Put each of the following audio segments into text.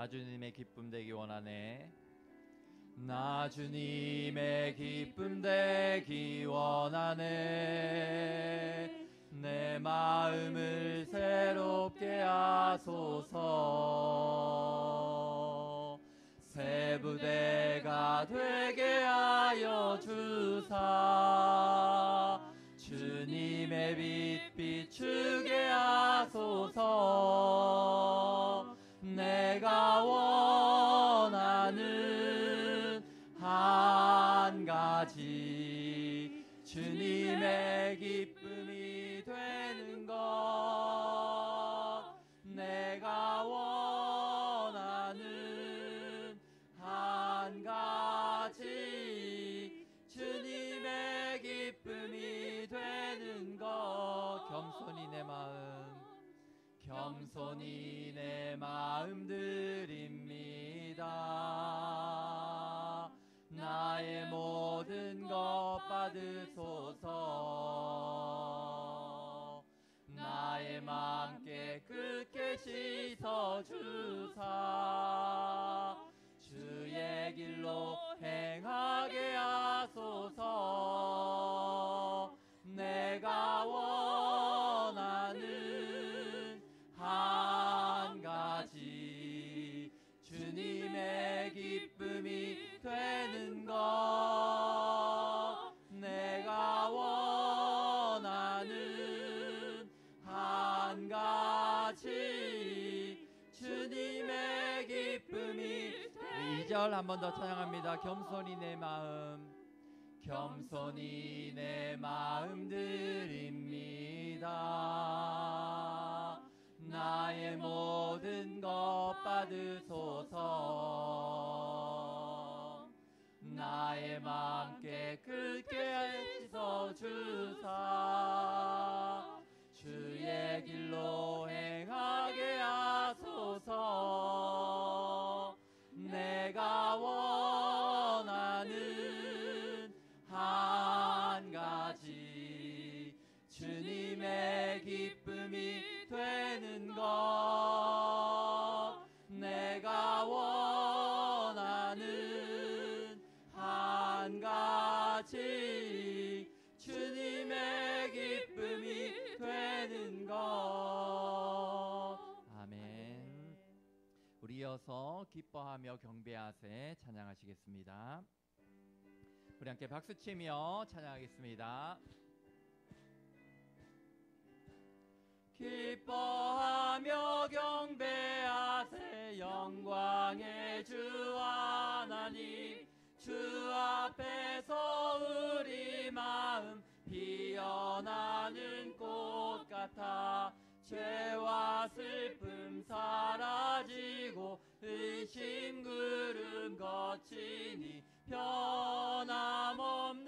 나 주님의 기쁨 되기 원하네. 나 주님의 기쁨 되기 원하네. 내 마음을 새롭게 하소서. 새 부대가 되게 하여 주사. 주님의 빛 비추게 하소서. 내가 원하는 한 가지, 주님의 기쁨이 되는 것. 내가 원하는 한 가지, 주님의 기쁨이 되는 것. 겸손히 내 마음, 겸손히 내 마음 드립니다. 나의 모든 것 받으소서. 나의 마음 깨끗게 씻어주사. 주의 길로 행하게 하소서. 내가 원하는 한 가지, 주님의 기쁨이 되는 것. 내가 원하는 한 가지, 주님의 기쁨이. 2절 한 번 더 찬양합니다. 겸손히 내 마음, 겸손히 내 마음 드립니다. 나의 모든 것 받으소서. 나의 마음 깨끗게 씻어주사. 주의 길로 행하게 하소서. 내가 원하는 한 가지, 주님의 기쁨이 되는 것. 내가 원하는 한 가지, 주님의 기쁨이 되는 것. 아멘. 우리 이어서 기뻐하며 경배하세 찬양하시겠습니다. 우리 함께 박수치며 찬양하겠습니다. 기뻐하며 경배하세 영광의 주 하나님. 주 앞에서 우리 마음 피어나는 꽃 같아. 죄와 슬픔 사라지고 의심 구름 거치니. 변함없는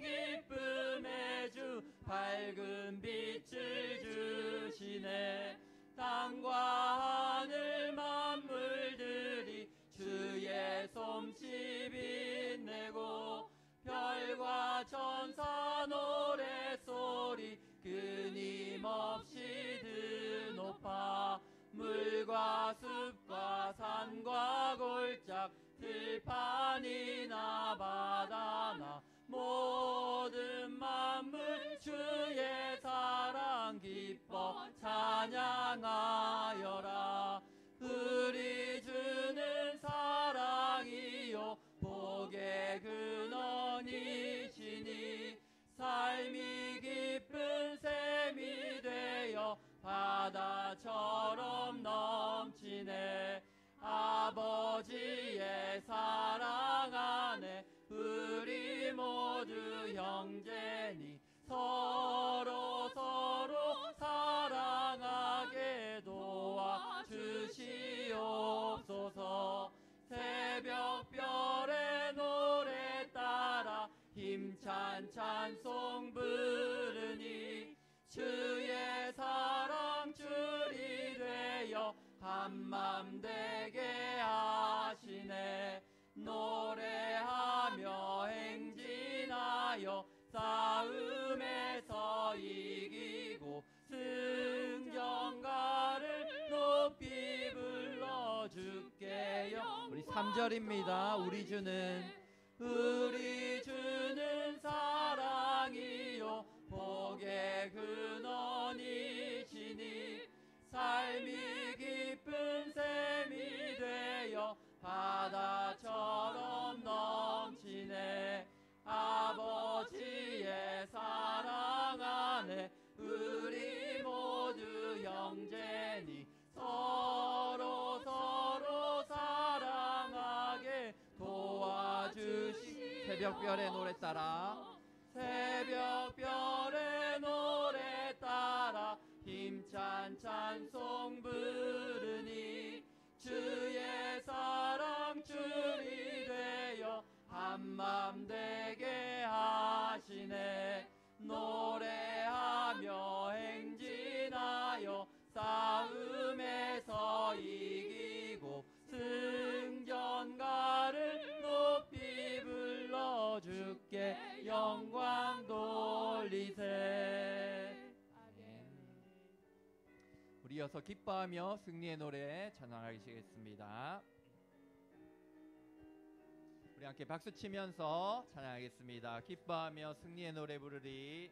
기쁨의 주 밝은 빛을 주시네. 땅과 하늘 만물들이 주의 솜씨 빛내고 별과 천사 노래소리 끊임없이 드높아. 물과 숲과 산과 골짝 들판이나 바다나 모든 만물 주의 사랑 기뻐 찬양하여라. 우리 주는 사랑이요 복의 근원이시니. 삶이 깊은 샘이 되어 바다처럼 넘치네. 아버지의 사랑 안에 우리 모두 형제니. 서로 사랑하게 도와 3절입니다. 우리 주는 사랑이요 복의 근원이시니 삶이 기쁜 샘이 되어 바다처럼 넘치네. 아버지의 사랑 안에 우리 모두 형제니 서로 사랑하게 도와주시. 새벽별의 노래 따라 새벽별의 노래 따라 힘찬 찬송 부르니 주의 사랑 줄이 되어 한맘 되게 하시네. 노래하며 행진하여 싸움에서 이기고 승전가를 높이 불러 주께 영광 돌리세. 우리 이어서 기뻐하며 승리의 노래 찬양하시겠습니다. 우리 함께 박수 치면서 찬양하겠습니다. 기뻐하며 승리의 노래 부르리.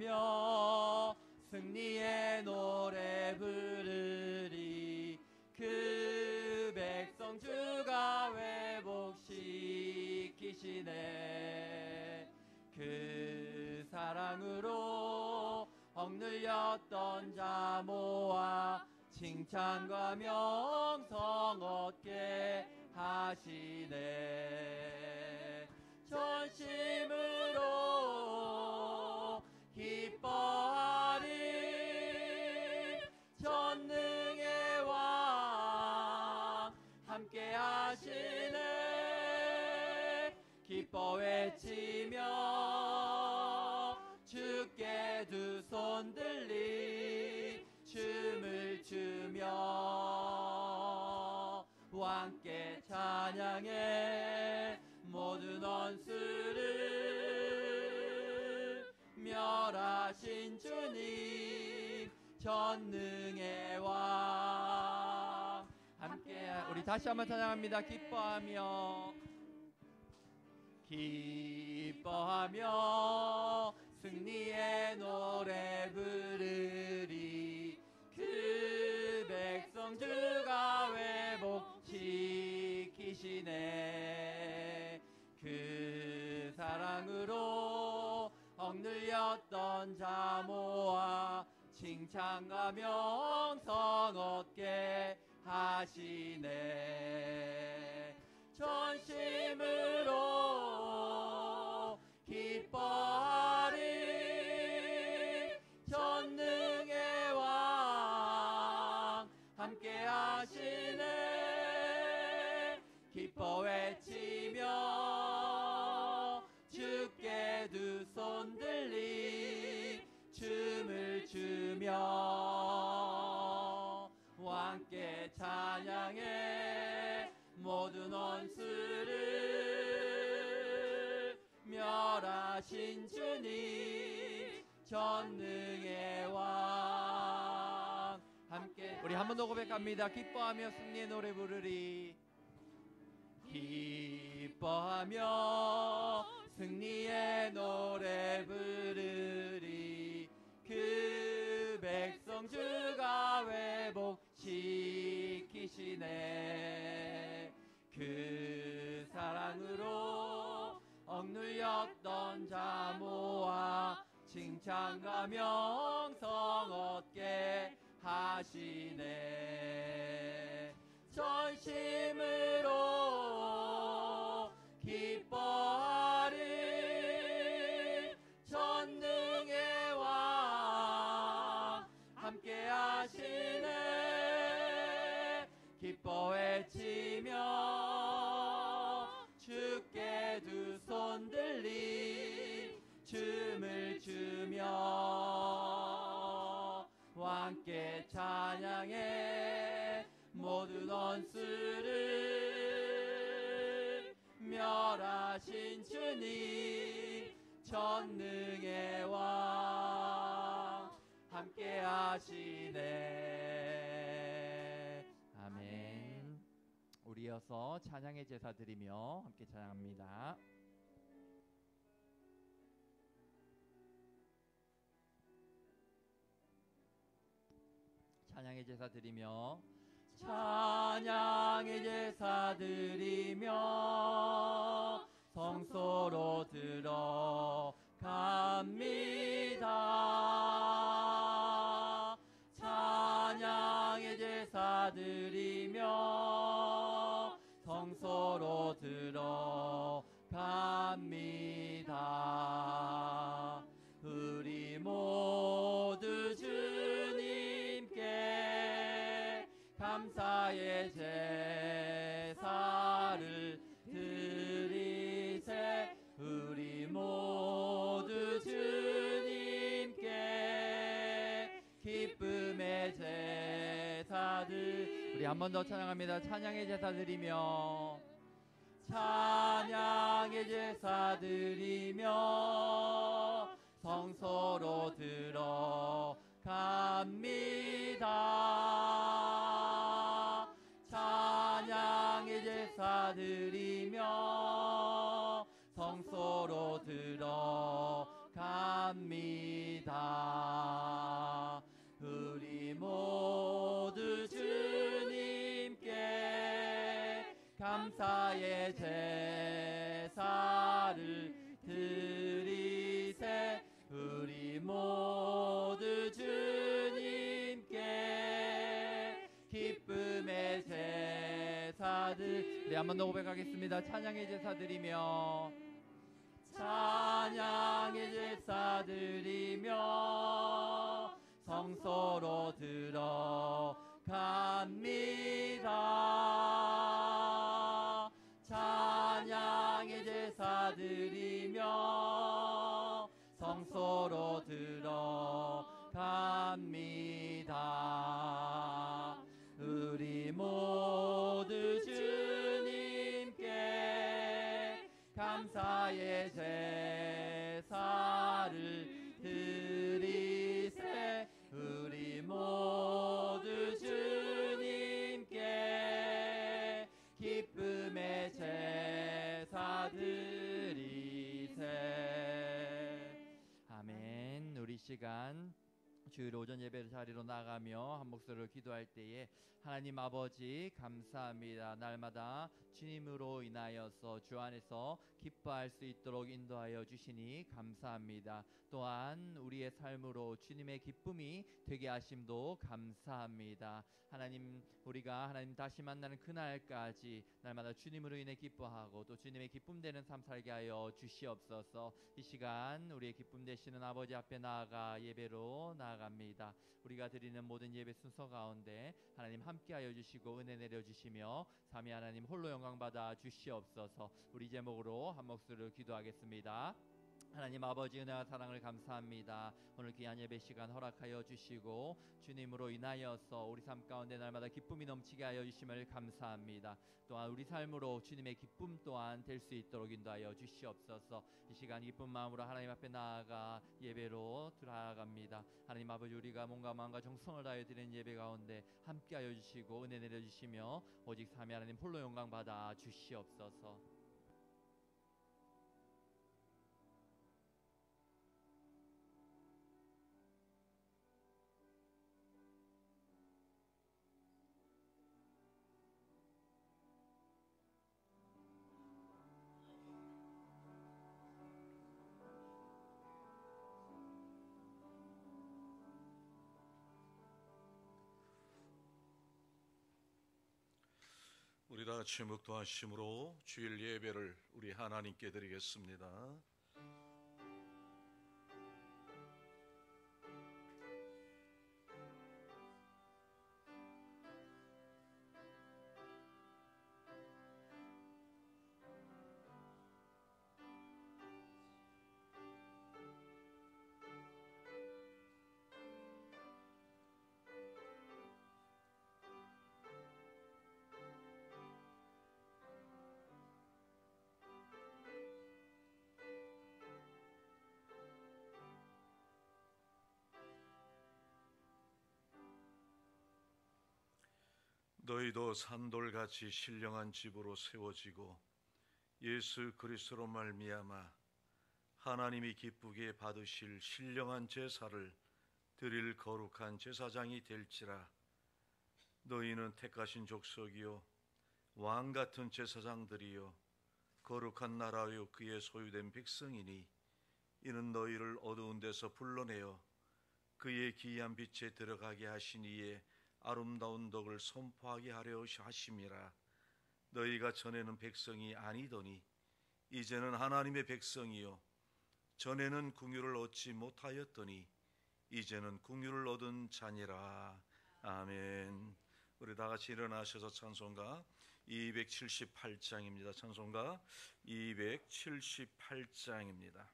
기뻐하며 승리의 노래 부르리. 그 백성 주가 회복시키시네. 그 사랑으로 억눌렸던 자 모아 칭찬과 명성 얻게 하시네. 전심으로 기뻐하리. 전능의 왕 함께 하시네. 기뻐 외치며 주께 두 손 들리 춤을 추며 왕께 찬양해. 모든 원수를 멸하신 주님 전능의 왕 함께. 우리 다시 한번 찬양합니다. 기뻐하며 승리의 노래 부르리. 그 백성 주가 회복시키시네. 그 사랑으로 억눌렸던 자 모아 칭찬과 명성 얻게 하시네. 전심으로 기뻐하리. 전능의 왕 함께 하시네. 기뻐 외치며 주께 두 손 들리 춤을 추며 왕께 찬양해. 모든 원수를 멸하신 주님 전능의 왕 함께. 우리 한 번 더 고백합니다. 기뻐하며 승리의 노래 부르리. 기뻐하며 승리의 노래 부르리. 그 백성 주가 회복시키시네. 그 사랑으로 억눌렸던 자 모아 칭찬과 명성 얻게 하시네. 전심으로 기뻐하리. 전능의 왕 함께 하시네. 기뻐 외치며 주께 두 손 들리 춤을 추며 왕께 찬양해. 모든 원수를 멸하신 주님 전능의 왕 함께 하시네. 이어서 찬양의 제사 드리며 함께 찬양합니다. 찬양의 제사 드리며 찬양의 제사 드리며 성소로 들어갑니다. 찬양의 제사 드리며 성소로 들어갑니다. 우리 모두 주님께 감사의 제사를 드리세. 우리 모두 주님께 기쁨의 제사들. 우리 한 번 더 찬양합니다. 찬양의 제사 드리며 찬양의 제사 드리며 성소로 들어갑니다. 찬양의 제사 드리며 성소로 들어갑니다. 우리 모두 주님께 감사의 제사를 드리세. 우리 모두 주님께 기쁨의 제사들. 우리 한 번 더 고백하겠습니다. 찬양의 제사 드리며 찬양의 제사 드리며 성소로 들어갑니다. 찬양의 제사 드리며 성소로 들어갑니다. 우리 모두 주님께 감사의 제사를 드리세. 우리 모두 주님께 기쁨의 제사 드리세. 아멘. 우리 시간 주일 오전 예배 자리로 나가며 한 목소리로 기도할 때에 하나님 아버지 감사합니다. 날마다 주님으로 인하여서 주 안에서 기뻐할 수 있도록 인도하여 주시니 감사합니다. 또한 우리의 삶으로 주님의 기쁨이 되게 하심도 감사합니다. 하나님, 우리가 하나님 다시 만나는 그날까지 날마다 주님으로 인해 기뻐하고 또 주님의 기쁨 되는 삶 살게 하여 주시옵소서. 이 시간 우리의 기쁨 되시는 아버지 앞에 나아가 예배로 나아갑니다. 우리가 드리는 모든 예배 순서 가운데 하나님 함께하여 주시고 은혜 내려주시며 삼위 하나님 홀로 영광 받아 주시옵소서. 우리 제목으로 한 목소리로 기도하겠습니다. 하나님 아버지 은혜와 사랑을 감사합니다. 오늘 귀한 예배 시간 허락하여 주시고 주님으로 인하여서 우리 삶 가운데 날마다 기쁨이 넘치게 하여 주심을 감사합니다. 또한 우리 삶으로 주님의 기쁨 또한 될 수 있도록 인도하여 주시옵소서. 이 시간 기쁜 마음으로 하나님 앞에 나아가 예배로 들어갑니다. 하나님 아버지, 우리가 몸과 마음과 정성을 다하여 드리는 예배 가운데 함께하여 주시고 은혜 내려주시며 오직 삼위 하나님 홀로 영광 받아 주시옵소서. 우리 다 같이 묵도하심으로 주일 예배를 우리 하나님께 드리겠습니다. 너희도 산돌같이 신령한 집으로 세워지고 예수 그리스도로 말미암아 하나님이 기쁘게 받으실 신령한 제사를 드릴 거룩한 제사장이 될지라. 너희는 택하신 족속이요 왕 같은 제사장들이요 거룩한 나라요 그의 소유된 백성이니 이는 너희를 어두운 데서 불러내어 그의 기이한 빛에 들어가게 하신 이의 아름다운 덕을 선포하게 하려 하심이라. 너희가 전에는 백성이 아니더니 이제는 하나님의 백성이요 전에는 긍휼을 얻지 못하였더니 이제는 긍휼을 얻은 자니라. 아멘. 우리 다 같이 일어나셔서 찬송가 278장입니다. 찬송가 278장입니다.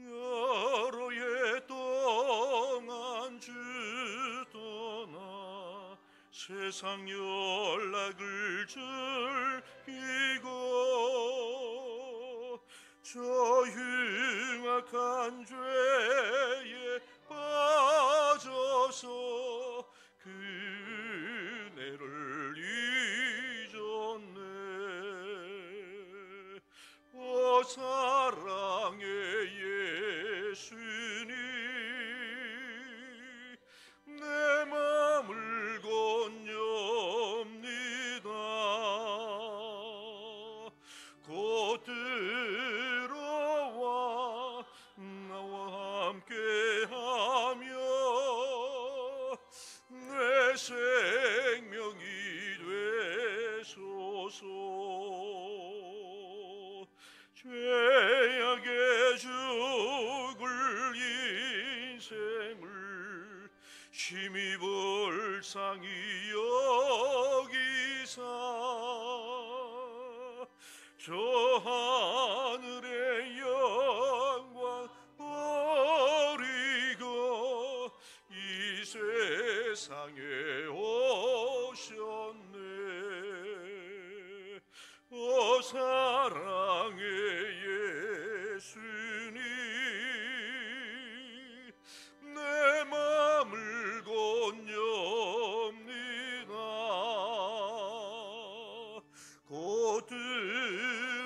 여러 해 동안 주 떠나 세상 연락을 즐기고 저 흉악한 죄에 빠져서 그네를 잊었네. 오 사랑의 예수님 내 맘을 건넵니다. 곧 들어와 나와 함께하며 내 생명이 되소서. 죄악의 죽을 인생을 심히 불쌍히 여기사 저 하늘의 영광 버리고 이 세상에 오셨네. 오 사랑의 예수님 내 맘을 건넵니다. 곧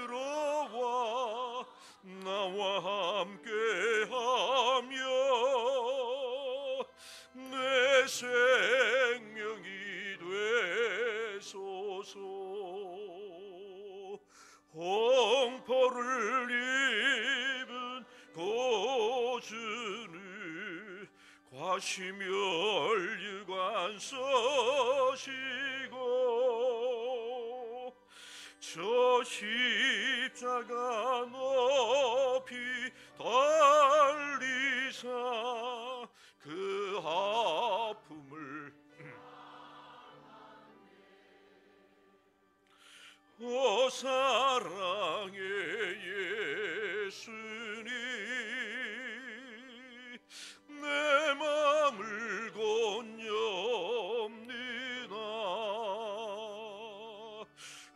들어와 나와 함께하며 내 생명이 되소서. 홍포를 입은 고주는 과시멸류관 서시고 저 십자가 높이 달리사 그 아픔을 오 사랑의 예수님 내 맘을 건넵니다.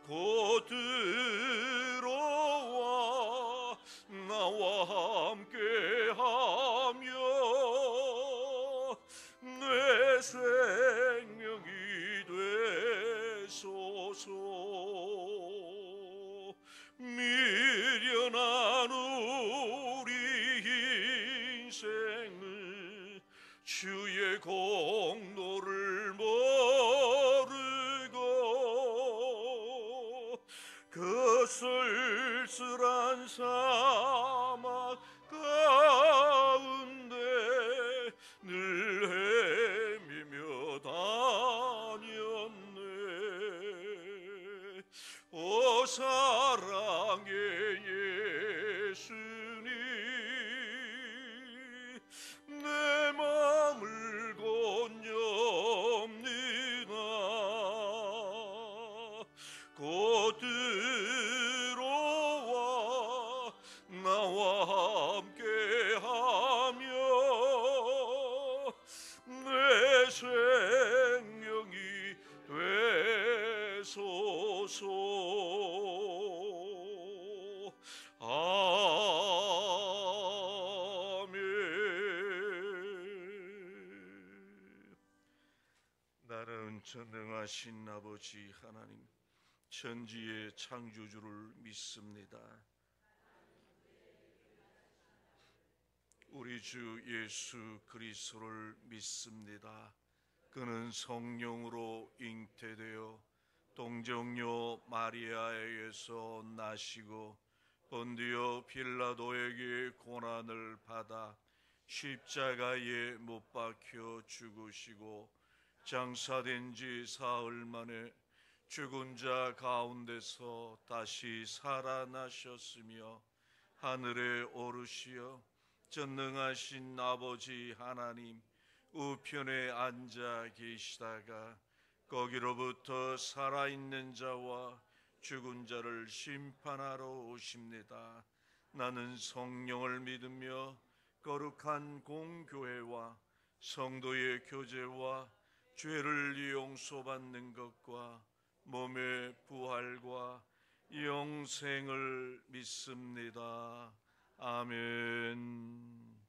곧 들어와 나와 함께하며 내 생명이 되소서. 미련한 우리 인생을 주의 공로를 모르고 그 쓸쓸한 사막 가운데 늘 헤매며 다녔네. 오 사랑의 예수님 내 맘을 건넵니다. 곧 들어와 나와 함께하며 내 생명이 되소서. 전능하신 아버지 하나님, 천지의 창조주를 믿습니다. 우리 주 예수 그리스도를 믿습니다. 그는 성령으로 잉태되어 동정녀 마리아에게서 나시고 본디오 빌라도에게 고난을 받아 십자가에 못 박혀 죽으시고 장사된 지 사흘 만에 죽은 자 가운데서 다시 살아나셨으며 하늘에 오르시어 전능하신 아버지 하나님 우편에 앉아 계시다가 거기로부터 살아있는 자와 죽은 자를 심판하러 오십니다. 나는 성령을 믿으며 거룩한 공교회와 성도의 교제와 죄를 용서받는 것과 몸의 부활과 영생을 믿습니다. 아멘.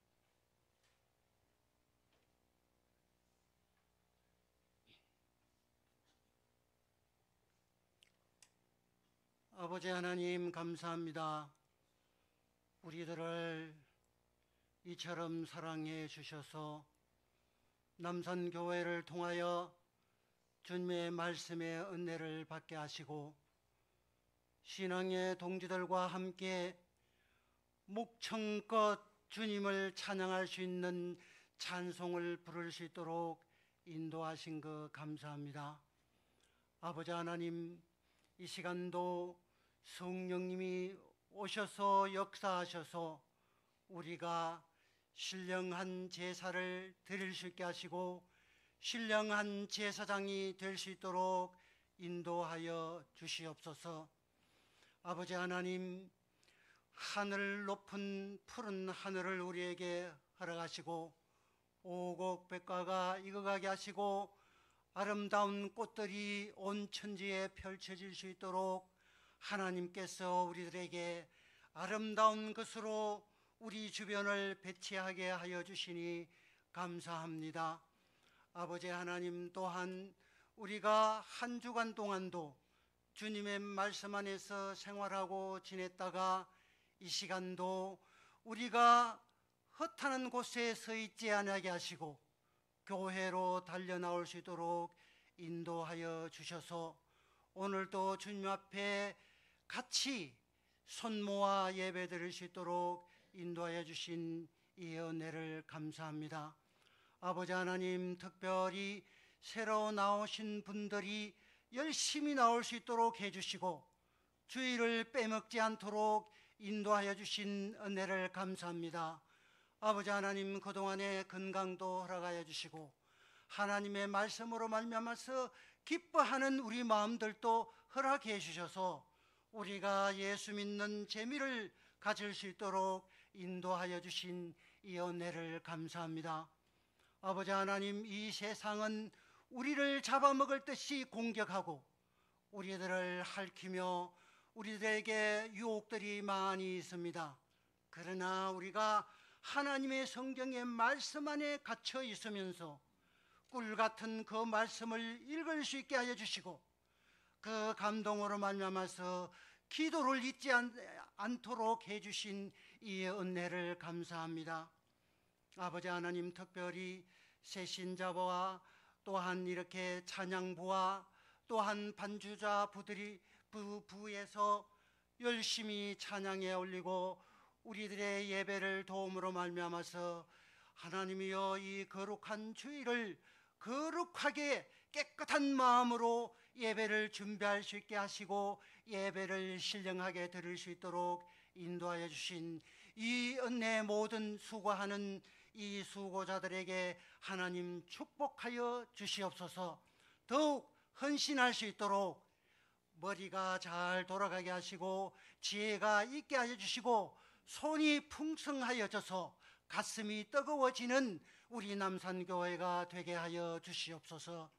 아버지 하나님 감사합니다. 우리들을 이처럼 사랑해 주셔서 남산교회를 통하여 주님의 말씀의 은혜를 받게 하시고 신앙의 동지들과 함께 목청껏 주님을 찬양할 수 있는 찬송을 부를 수 있도록 인도하신 것 감사합니다. 아버지 하나님, 이 시간도 성령님이 오셔서 역사하셔서 우리가 신령한 제사를 드릴 수 있게 하시고 신령한 제사장이 될 수 있도록 인도하여 주시옵소서. 아버지 하나님, 하늘 높은 푸른 하늘을 우리에게 허락하시고 오곡백과가 익어가게 하시고 아름다운 꽃들이 온 천지에 펼쳐질 수 있도록 하나님께서 우리들에게 아름다운 것으로 우리 주변을 배치하게 하여 주시니 감사합니다. 아버지 하나님, 또한 우리가 한 주간 동안도 주님의 말씀 안에서 생활하고 지냈다가 이 시간도 우리가 헛하는 곳에 서 있지 않게 하시고 교회로 달려나올 수 있도록 인도하여 주셔서 오늘도 주님 앞에 같이 손 모아 예배 드릴 수 있도록 인도하여 주신 이 은혜를 감사합니다. 아버지 하나님, 특별히 새로 나오신 분들이 열심히 나올 수 있도록 해주시고 주의를 빼먹지 않도록 인도하여 주신 은혜를 감사합니다. 아버지 하나님, 그동안의 건강도 허락하여 주시고 하나님의 말씀으로 말미암아서 기뻐하는 우리 마음들도 허락해 주셔서 우리가 예수 믿는 재미를 가질 수 있도록 인도하여 주신 이 은혜를 감사합니다. 아버지 하나님, 이 세상은 우리를 잡아먹을 듯이 공격하고 우리들을 핥히며 우리들에게 유혹들이 많이 있습니다. 그러나 우리가 하나님의 성경의 말씀 안에 갇혀 있으면서 꿀 같은 그 말씀을 읽을 수 있게 하여 주시고 그 감동으로 말미암아서 기도를 잊지 않도록 해주신 이 은혜를 감사합니다. 아버지 하나님, 특별히 새신자와 또한 이렇게 찬양부와 또한 반주자 부에서 열심히 찬양해 올리고 우리들의 예배를 도움으로 말미암아서 하나님이여 이 거룩한 주일을 거룩하게 깨끗한 마음으로 예배를 준비할 수 있게 하시고 예배를 신령하게 드릴 수 있도록 인도하여 주신 이 은혜 모든 수고하는 이 수고자들에게 하나님 축복하여 주시옵소서. 더욱 헌신할 수 있도록 머리가 잘 돌아가게 하시고 지혜가 있게 하여 주시고 손이 풍성하여져서 가슴이 뜨거워지는 우리 남산교회가 되게 하여 주시옵소서.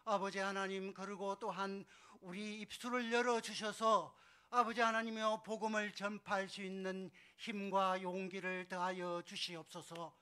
아버지 하나님, 그리고 또한 우리 입술을 열어주셔서 아버지 하나님이여 복음을 전파할 수 있는 힘과 용기를 더하여 주시옵소서.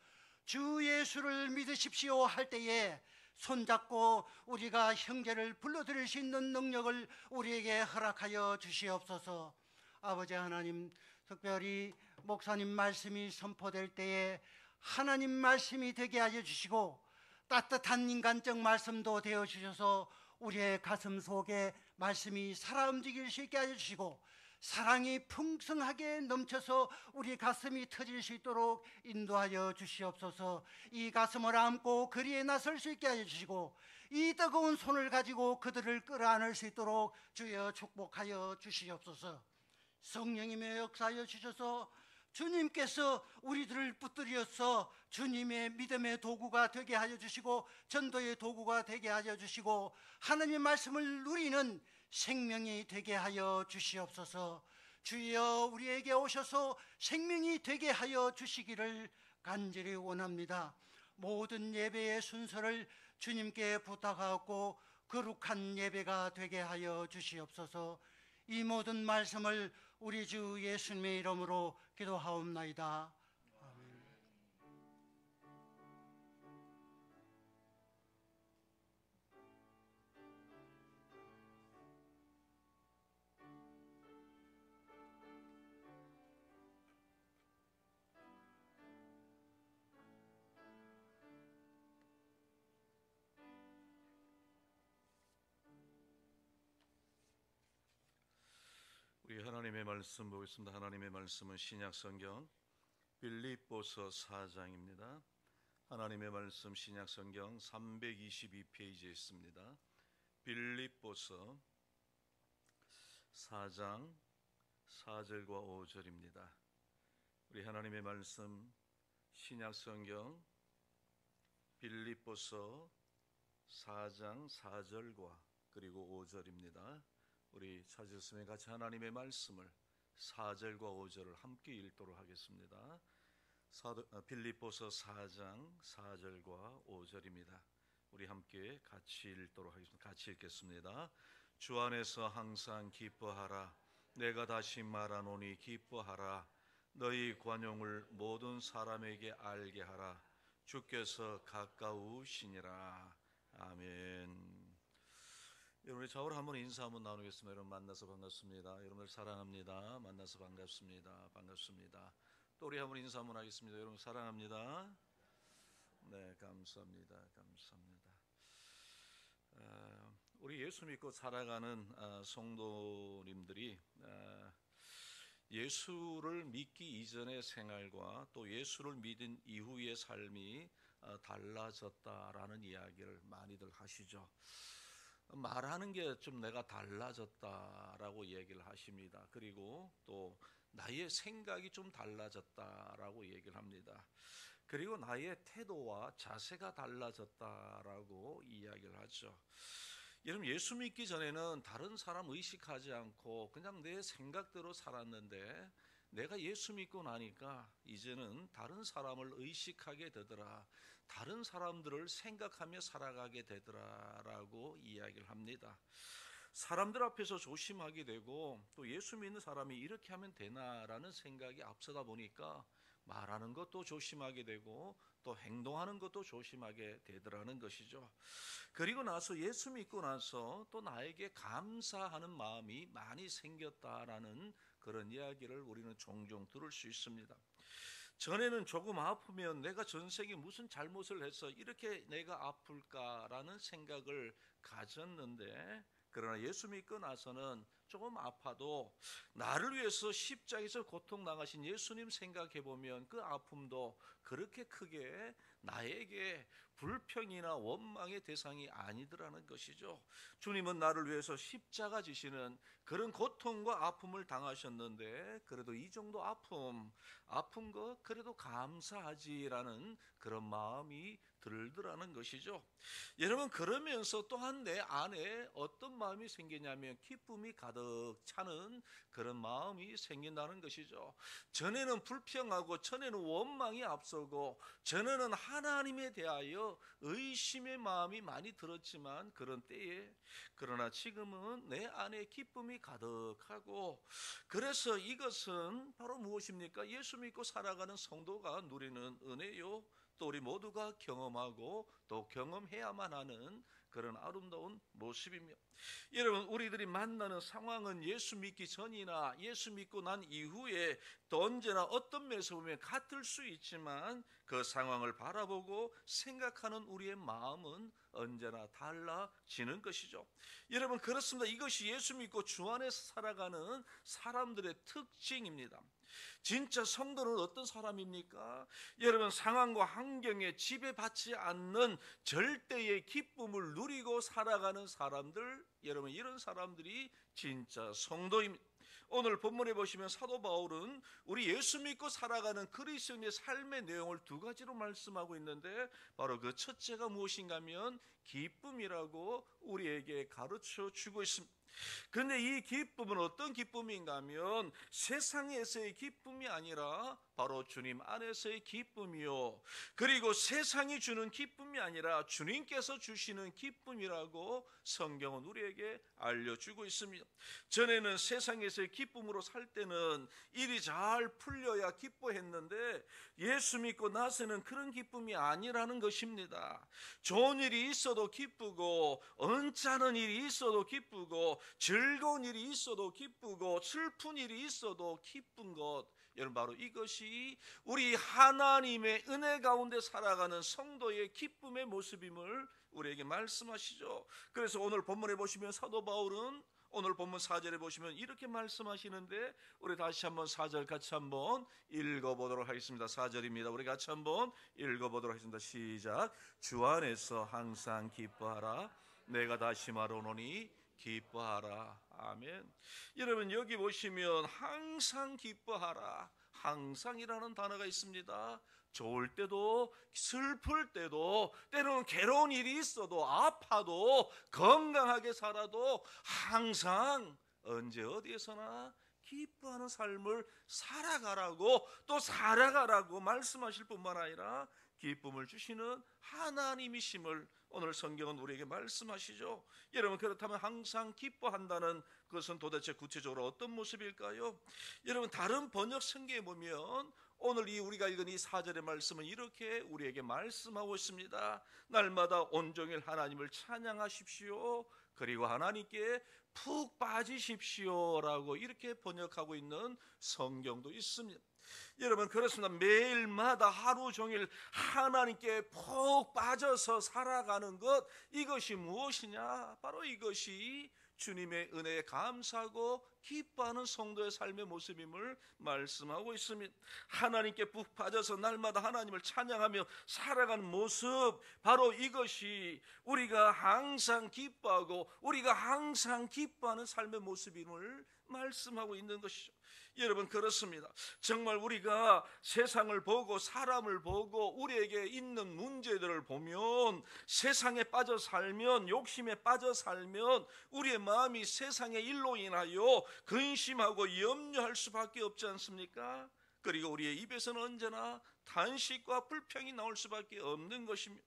주 예수를 믿으십시오 할 때에 손잡고 우리가 형제를 불러들일 수 있는 능력을 우리에게 허락하여 주시옵소서. 아버지 하나님, 특별히 목사님 말씀이 선포될 때에 하나님 말씀이 되게 하여 주시고 따뜻한 인간적 말씀도 되어 주셔서 우리의 가슴 속에 말씀이 살아 움직일 수 있게 하여 주시고 사랑이 풍성하게 넘쳐서 우리 가슴이 터질 수 있도록 인도하여 주시옵소서. 이 가슴을 안고 거리에 나설 수 있게 하여 주시고 이 뜨거운 손을 가지고 그들을 끌어안을 수 있도록 주여 축복하여 주시옵소서. 성령님의 역사하여 주셔서 주님께서 우리들을 붙들여서 주님의 믿음의 도구가 되게 하여 주시고 전도의 도구가 되게 하여 주시고 하나님의 말씀을 누리는 생명이 되게 하여 주시옵소서. 주여 우리에게 오셔서 생명이 되게 하여 주시기를 간절히 원합니다. 모든 예배의 순서를 주님께 부탁하고 거룩한 예배가 되게 하여 주시옵소서. 이 모든 말씀을 우리 주 예수님의 이름으로 기도하옵나이다. 아멘. 우리 하나님의 말씀 보겠습니다. 하나님의 말씀은 신약성경 빌립보서 4장입니다. 하나님의 말씀 신약성경 322페이지에 있습니다. 빌립보서 4장 4절과 5절입니다. 우리 하나님의 말씀 신약성경 빌립보서 4장 4절과 그리고 5절입니다. 우리 찾으셨으면 같이 하나님의 말씀을 4절과 5절을 함께 읽도록 하겠습니다. 빌립보서 4장 4절과 5절입니다. 우리 함께 같이 읽도록 하겠습니다. 같이 읽겠습니다. 주 안에서 항상 기뻐하라. 내가 다시 말하노니 기뻐하라. 너희 관용을 모든 사람에게 알게 하라. 주께서 가까우시니라. 아멘. 여러분의 좌우로 한번 인사 한번 나누겠습니다. 여러분 만나서 반갑습니다. 여러분을 사랑합니다. 만나서 반갑습니다. 반갑습니다. 또 우리 한번 인사 한번 하겠습니다. 여러분 사랑합니다. 네, 감사합니다. 감사합니다. 우리 예수 믿고 살아가는 성도님들이 예수를 믿기 이전의 생활과 또 예수를 믿은 이후의 삶이 달라졌다라는 이야기를 많이들 하시죠. 말하는 게 좀 내가 달라졌다라고 얘기를 하십니다. 그리고 또 나의 생각이 좀 달라졌다라고 얘기를 합니다. 그리고 나의 태도와 자세가 달라졌다라고 이야기를 하죠. 여러분 예수 믿기 전에는 다른 사람 의식하지 않고 그냥 내 생각대로 살았는데 내가 예수 믿고 나니까 이제는 다른 사람을 의식하게 되더라. 다른 사람들을 생각하며 살아가게 되더라라고 이야기를 합니다. 사람들 앞에서 조심하게 되고 또 예수 믿는 사람이 이렇게 하면 되나라는 생각이 앞서다 보니까 말하는 것도 조심하게 되고 또 행동하는 것도 조심하게 되더라는 것이죠. 그리고 나서 예수 믿고 나서 또 나에게 감사하는 마음이 많이 생겼다라는 그런 이야기를 우리는 종종 들을 수 있습니다. 전에는 조금 아프면 내가 전생에 무슨 잘못을 해서 이렇게 내가 아플까라는 생각을 가졌는데 그러나 예수 믿고 나서는 조금 아파도 나를 위해서 십자가에서 고통당하신 예수님 생각해보면 그 아픔도 그렇게 크게 나에게 불평이나 원망의 대상이 아니더라는 것이죠. 주님은 나를 위해서 십자가 지시는 그런 고통과 아픔을 당하셨는데 그래도 이 정도 아픈 거 그래도 감사하지라는 그런 마음이 들더라는 것이죠. 여러분 그러면서 또한 내 안에 어떤 마음이 생기냐면 기쁨이 가득 차는 그런 마음이 생긴다는 것이죠. 전에는 불평하고 전에는 원망이 앞서고 전에는 하나님에 대하여 의심의 마음이 많이 들었지만 그런 때에 그러나 지금은 내 안에 기쁨이 가득하고 그래서 이것은 바로 무엇입니까? 예수 믿고 살아가는 성도가 누리는 은혜요 또 우리 모두가 경험하고 또 경험해야만 하는 그런 아름다운 모습입니다. 여러분, 우리들이 만나는 상황은 예수 믿기 전이나 예수 믿고 난 이후에 또 언제나 어떤 면에서 보면 같을 수 있지만 그 상황을 바라보고 생각하는 우리의 마음은 언제나 달라지는 것이죠. 여러분, 그렇습니다. 이것이 예수 믿고 주 안에서 살아가는 사람들의 특징입니다. 진짜 성도는 어떤 사람입니까? 여러분, 상황과 환경에 지배받지 않는 절대의 기쁨을 누리고 살아가는 사람들, 여러분, 이런 사람들이 진짜 성도입니다. 오늘 본문에 보시면 사도 바울은 우리 예수 믿고 살아가는 그리스도인의 삶의 내용을 두 가지로 말씀하고 있는데, 바로 그 첫째가 무엇인가 하면 기쁨이라고 우리에게 가르쳐 주고 있습니다. 그런데 이 기쁨은 어떤 기쁨인가 하면 세상에서의 기쁨이 아니라 바로 주님 안에서의 기쁨이요, 그리고 세상이 주는 기쁨이 아니라 주님께서 주시는 기쁨이라고 성경은 우리에게 알려주고 있습니다. 전에는 세상에서의 기쁨으로 살 때는 일이 잘 풀려야 기뻐했는데 예수 믿고 나서는 그런 기쁨이 아니라는 것입니다. 좋은 일이 있어도 기쁘고, 언짢은 일이 있어도 기쁘고, 즐거운 일이 있어도 기쁘고, 슬픈 일이 있어도 기쁜 것, 여러분, 바로 이것이 우리 하나님의 은혜 가운데 살아가는 성도의 기쁨의 모습임을 우리에게 말씀하시죠. 그래서 오늘 본문에 보시면 사도 바울은 오늘 본문 4절에 보시면 이렇게 말씀하시는데, 우리 다시 한번 4절 같이 한번 읽어보도록 하겠습니다. 4절입니다. 우리 같이 한번 읽어보도록 하겠습니다. 시작. 주 안에서 항상 기뻐하라. 내가 다시 말하노니 기뻐하라. 아멘. 여러분, 여기 보시면 항상 기뻐하라, 항상이라는 단어가 있습니다. 좋을 때도 슬플 때도, 때로는 괴로운 일이 있어도, 아파도, 건강하게 살아도 항상 언제 어디에서나 기뻐하는 삶을 살아가라고, 또 살아가라고 말씀하실 뿐만 아니라 기쁨을 주시는 하나님이심을 오늘 성경은 우리에게 말씀하시죠. 여러분, 그렇다면 항상 기뻐한다는 것은 도대체 구체적으로 어떤 모습일까요? 여러분, 다른 번역 성경에 보면 오늘 우리가 읽은 이 4절의 말씀은 이렇게 우리에게 말씀하고 있습니다. 날마다 온종일 하나님을 찬양하십시오, 그리고 하나님께 푹 빠지십시오 라고 이렇게 번역하고 있는 성경도 있습니다. 여러분, 그렇습니다. 매일마다 하루 종일 하나님께 푹 빠져서 살아가는 것, 이것이 무엇이냐? 바로 이것이 주님의 은혜에 감사하고 기뻐하는 성도의 삶의 모습임을 말씀하고 있습니다. 하나님께 푹 빠져서 날마다 하나님을 찬양하며 살아가는 모습, 바로 이것이 우리가 항상 기뻐하고 우리가 항상 기뻐하는 삶의 모습임을 말씀하고 있는 것이죠. 여러분, 그렇습니다. 정말 우리가 세상을 보고 사람을 보고 우리에게 있는 문제들을 보면, 세상에 빠져 살면, 욕심에 빠져 살면 우리의 마음이 세상의 일로 인하여 근심하고 염려할 수밖에 없지 않습니까? 그리고 우리의 입에서는 언제나 탄식과 불평이 나올 수밖에 없는 것입니다.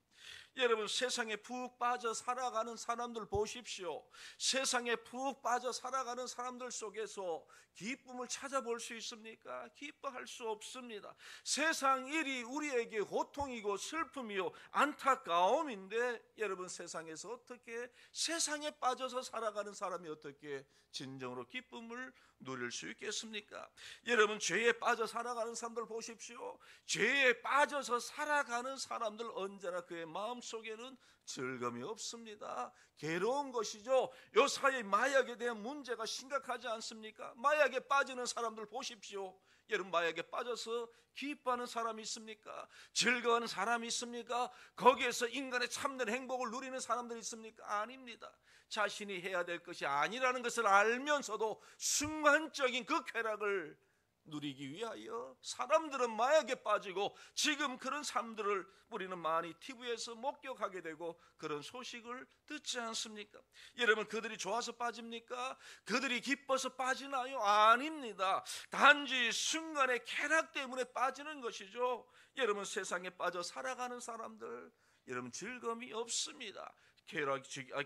여러분, 세상에 푹 빠져 살아가는 사람들 보십시오. 세상에 푹 빠져 살아가는 사람들 속에서 기쁨을 찾아볼 수 있습니까? 기뻐할 수 없습니다. 세상 일이 우리에게 고통이고 슬픔이요 안타까움인데, 여러분, 세상에서 어떻게, 세상에 빠져서 살아가는 사람이 어떻게 진정으로 기쁨을 누릴 수 있겠습니까? 여러분, 죄에 빠져 살아가는 사람들 보십시오. 죄에 빠져서 살아가는 사람들 언제나 그의 마음속에는 즐거움이 없습니다. 괴로운 것이죠. 요 사이에 마약에 대한 문제가 심각하지 않습니까? 마약에 빠지는 사람들 보십시오. 여러분, 마약에 빠져서 기뻐하는 사람이 있습니까? 즐거워하는 사람이 있습니까? 거기에서 인간의 참된 행복을 누리는 사람들이 있습니까? 아닙니다. 자신이 해야 될 것이 아니라는 것을 알면서도 순간적인 그 쾌락을 누리기 위하여 사람들은 마약에 빠지고, 지금 그런 사람들을 우리는 많이 TV에서 목격하게 되고 그런 소식을 듣지 않습니까? 여러분, 그들이 좋아서 빠집니까? 그들이 기뻐서 빠지나요? 아닙니다. 단지 순간의 쾌락 때문에 빠지는 것이죠. 여러분, 세상에 빠져 살아가는 사람들, 여러분, 즐거움이 없습니다.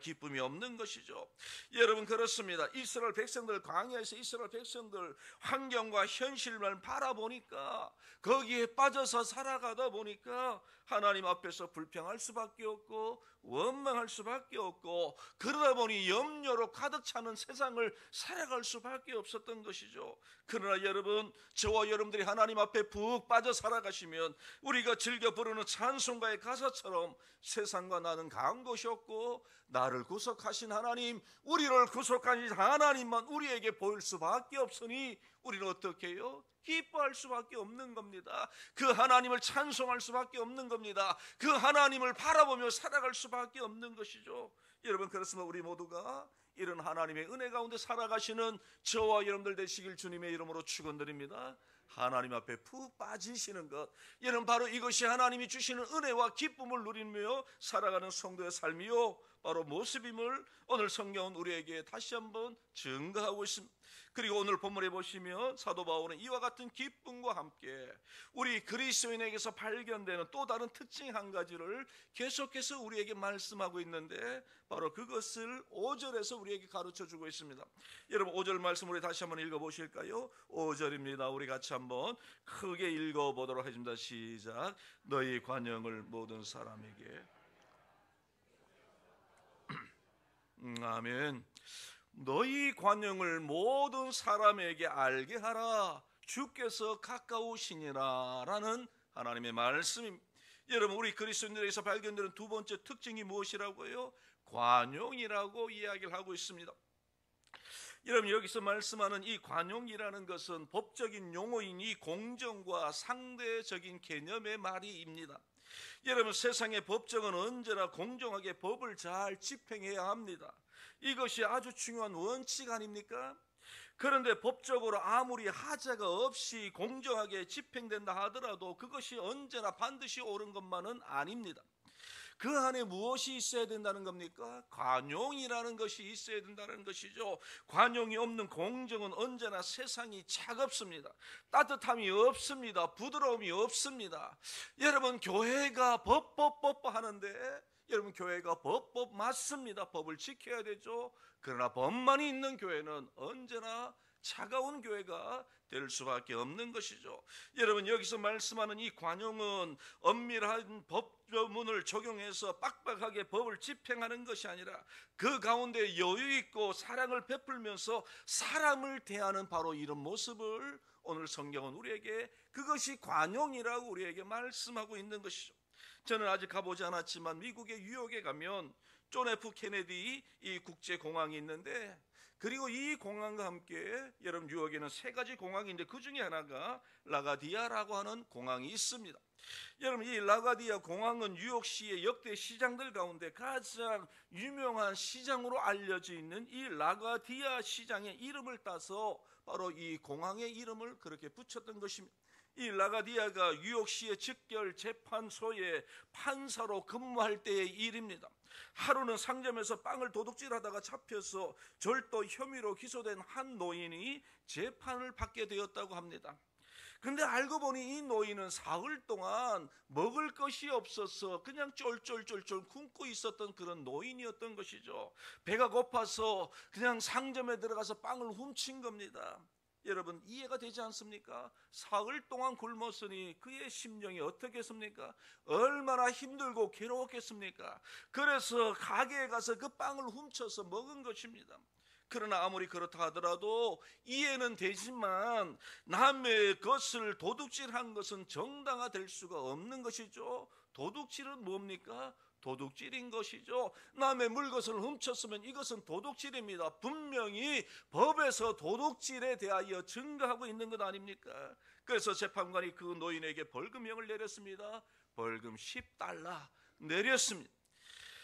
기쁨이 없는 것이죠. 여러분, 그렇습니다. 이스라엘 백성들, 광야에서 이스라엘 백성들 환경과 현실만 바라보니까, 거기에 빠져서 살아가다 보니까 하나님 앞에서 불평할 수밖에 없고 원망할 수밖에 없고, 그러다 보니 염려로 가득 차는 세상을 살아갈 수밖에 없었던 것이죠. 그러나 여러분, 저와 여러분들이 하나님 앞에 푹 빠져 살아가시면 우리가 즐겨 부르는 찬송가의 가사처럼 세상과 나는 가한 것이 없고 나를 구속하신 하나님, 우리를 구속하신 하나님만 우리에게 보일 수밖에 없으니 우리는 어떻게 해요? 기뻐할 수밖에 없는 겁니다. 그 하나님을 찬송할 수밖에 없는 겁니다. 그 하나님을 바라보며 살아갈 수밖에 없는 것이죠. 여러분, 그렇습니다. 우리 모두가 이런 하나님의 은혜 가운데 살아가시는 저와 여러분들 되시길 주님의 이름으로 축원드립니다. 하나님 앞에 푹 빠지시는 것, 여러분, 바로 이것이 하나님이 주시는 은혜와 기쁨을 누리며 살아가는 성도의 삶이요, 바로 모습임을 오늘 성경은 우리에게 다시 한번 증거하고 있습니다. 그리고 오늘 본문에 보시면 사도 바울은 이와 같은 기쁨과 함께 우리 그리스도인에게서 발견되는 또 다른 특징 한 가지를 계속해서 우리에게 말씀하고 있는데, 바로 그것을 5절에서 우리에게 가르쳐주고 있습니다. 여러분, 5절 말씀 우리 다시 한번 읽어보실까요? 5절입니다. 우리 같이 한번 크게 읽어보도록 하겠습니다. 시작. 너희 관용을 모든 사람에게. 아멘. 너희 관용을 모든 사람에게 알게 하라. 주께서 가까우시니라 라는 하나님의 말씀입니다. 여러분, 우리 그리스도인들에게서 발견되는 두 번째 특징이 무엇이라고요? 관용이라고 이야기를 하고 있습니다. 여러분, 여기서 말씀하는 이 관용이라는 것은 법적인 용어이니 공정과 상대적인 개념의 말이입니다. 여러분, 세상의 법정은 언제나 공정하게 법을 잘 집행해야 합니다. 이것이 아주 중요한 원칙 아닙니까? 그런데 법적으로 아무리 하자가 없이 공정하게 집행된다 하더라도 그것이 언제나 반드시 옳은 것만은 아닙니다. 그 안에 무엇이 있어야 된다는 겁니까? 관용이라는 것이 있어야 된다는 것이죠. 관용이 없는 공정은 언제나 세상이 차갑습니다. 따뜻함이 없습니다. 부드러움이 없습니다. 여러분, 교회가 법 하는데, 여러분, 교회가 법 맞습니다. 법을 지켜야 되죠. 그러나 법만이 있는 교회는 언제나 차가운 교회가 될 수밖에 없는 것이죠. 여러분, 여기서 말씀하는 이 관용은 엄밀한 법조문을 적용해서 빡빡하게 법을 집행하는 것이 아니라 그 가운데 여유 있고 사랑을 베풀면서 사람을 대하는 바로 이런 모습을 오늘 성경은 우리에게, 그것이 관용이라고 우리에게 말씀하고 있는 것이죠. 저는 아직 가보지 않았지만 미국의 뉴욕에 가면 존 F 케네디 이 국제공항이 있는데, 그리고 이 공항과 함께 여러분, 뉴욕에는 세 가지 공항인데 그 중에 하나가 라가디아라고 하는 공항이 있습니다. 여러분, 이 라가디아 공항은 뉴욕시의 역대 시장들 가운데 가장 유명한 시장으로 알려져 있는 이 라가디아 시장의 이름을 따서 바로 이 공항의 이름을 그렇게 붙였던 것입니다. 이 라가디아가 뉴욕시의 즉결 재판소의 판사로 근무할 때의 일입니다. 하루는 상점에서 빵을 도둑질하다가 잡혀서 절도 혐의로 기소된 한 노인이 재판을 받게 되었다고 합니다. 근데 알고 보니 이 노인은 사흘 동안 먹을 것이 없어서 그냥 쫄쫄쫄쫄 굶고 있었던 그런 노인이었던 것이죠. 배가 고파서 그냥 상점에 들어가서 빵을 훔친 겁니다. 여러분, 이해가 되지 않습니까? 사흘 동안 굶었으니 그의 심령이 어떻겠습니까? 얼마나 힘들고 괴로웠겠습니까? 그래서 가게에 가서 그 빵을 훔쳐서 먹은 것입니다. 그러나 아무리 그렇다 하더라도 이해는 되지만 남의 것을 도둑질한 것은 정당화될 수가 없는 것이죠. 도둑질은 뭡니까? 도둑질인 것이죠. 남의 물것을 훔쳤으면 이것은 도둑질입니다. 분명히 법에서 도둑질에 대하여 증거하고 있는 것 아닙니까? 그래서 재판관이 그 노인에게 벌금형을 내렸습니다. 벌금 $10 내렸습니다.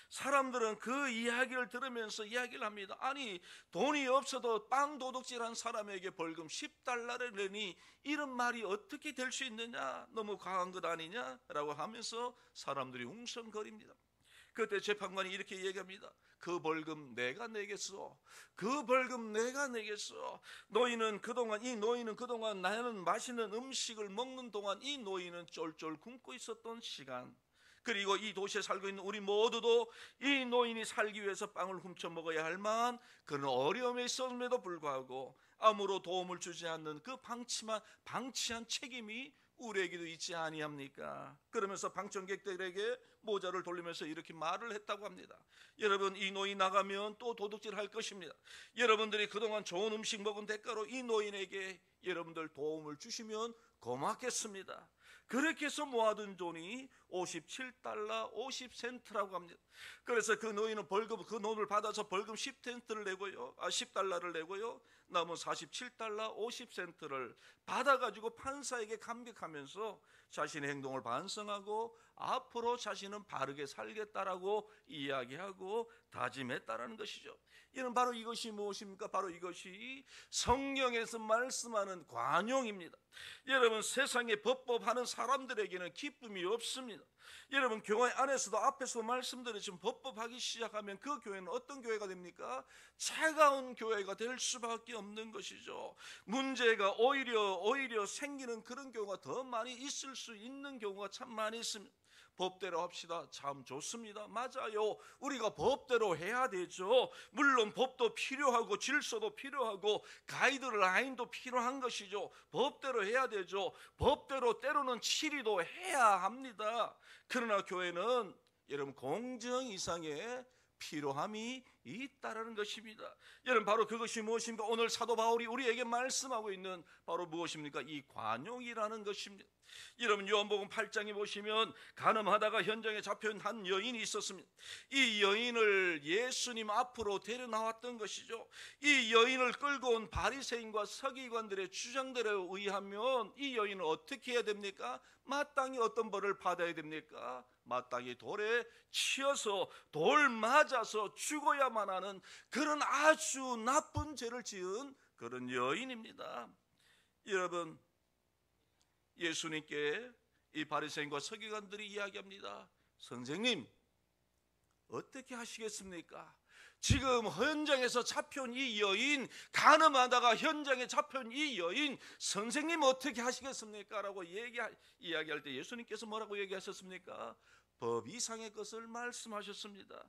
사람들은 그 이야기를 들으면서 이야기를 합니다. 아니, 돈이 없어도 빵 도둑질한 사람에게 벌금 $10를 내니 이런 말이 어떻게 될 수 있느냐? 너무 과한 것 아니냐라고 하면서 사람들이 웅성거립니다. 그때 재판관이 이렇게 얘기합니다. 그 벌금 내가 내겠어. 그 벌금 내가 내겠어. 이 노인은 그동안 나는 맛있는 음식을 먹는 동안 이 노인은 쫄쫄 굶고 있었던 시간, 그리고 이 도시에 살고 있는 우리 모두도 이 노인이 살기 위해서 빵을 훔쳐 먹어야 할 만한 그런 어려움에 있었음에도 불구하고 아무로 도움을 주지 않는 그 방치한 책임이 우리에게도 있지 아니합니까? 그러면서 방청객들에게 모자를 돌리면서 이렇게 말을 했다고 합니다. 여러분, 이 노인 나가면 또 도둑질 할 것입니다. 여러분들이 그동안 좋은 음식 먹은 대가로 이 노인에게 여러분들 도움을 주시면 고맙겠습니다. 그렇게 해서 모아둔 돈이 57달러 50센트라고 합니다. 그래서 그 노인은 그 돈을 받아서 벌금 10센트를 내고요, 10달러를 내고요, 남은 47달러 50센트를 받아가지고 판사에게 감격하면서 자신의 행동을 반성하고 앞으로 자신은 바르게 살겠다라고 이야기하고 다짐했다라는 것이죠. 이는 바로 이것이 무엇입니까? 바로 이것이 성경에서 말씀하는 관용입니다. 여러분, 세상에 법법하는 사람들에게는 기쁨이 없습니다. 여러분, 교회 안에서도 앞에서 말씀드렸지만 법법하기 시작하면 그 교회는 어떤 교회가 됩니까? 차가운 교회가 될 수밖에 없는 것이죠. 문제가 오히려 생기는 그런 경우가 더 많이 있을 수 있는 경우가 참 많이 있습니다. 법대로 합시다. 참 좋습니다. 맞아요. 우리가 법대로 해야 되죠. 물론 법도 필요하고 질서도 필요하고 가이드라인도 필요한 것이죠. 법대로 해야 되죠. 법대로 때로는 치리도 해야 합니다. 그러나 교회는 여러분 공정 이상의 필요함이 있다라는 것입니다. 여러분, 바로 그것이 무엇입니까? 오늘 사도 바울이 우리에게 말씀하고 있는 바로 무엇입니까? 이 관용이라는 것입니다. 여러분, 요한복음 8장에 보시면 간음하다가 현장에 잡혀온 한 여인이 있었습니다. 이 여인을 예수님 앞으로 데려 나왔던 것이죠. 이 여인을 끌고 온 바리새인과 서기관들의 주장들에 의하면 이 여인은 어떻게 해야 됩니까? 마땅히 어떤 벌을 받아야 됩니까? 마땅히 돌에 치여서 돌 맞아서 죽어야만 하는 그런 아주 나쁜 죄를 지은 그런 여인입니다. 여러분, 예수님께 이 바리새인과 서기관들이 이야기합니다. 선생님, 어떻게 하시겠습니까? 지금 현장에서 잡혀온 이 여인, 간음하다가 현장에 잡혀온 이 여인, 선생님 어떻게 하시겠습니까? 라고 이야기할 때 예수님께서 뭐라고 얘기하셨습니까? 법 이상의 것을 말씀하셨습니다.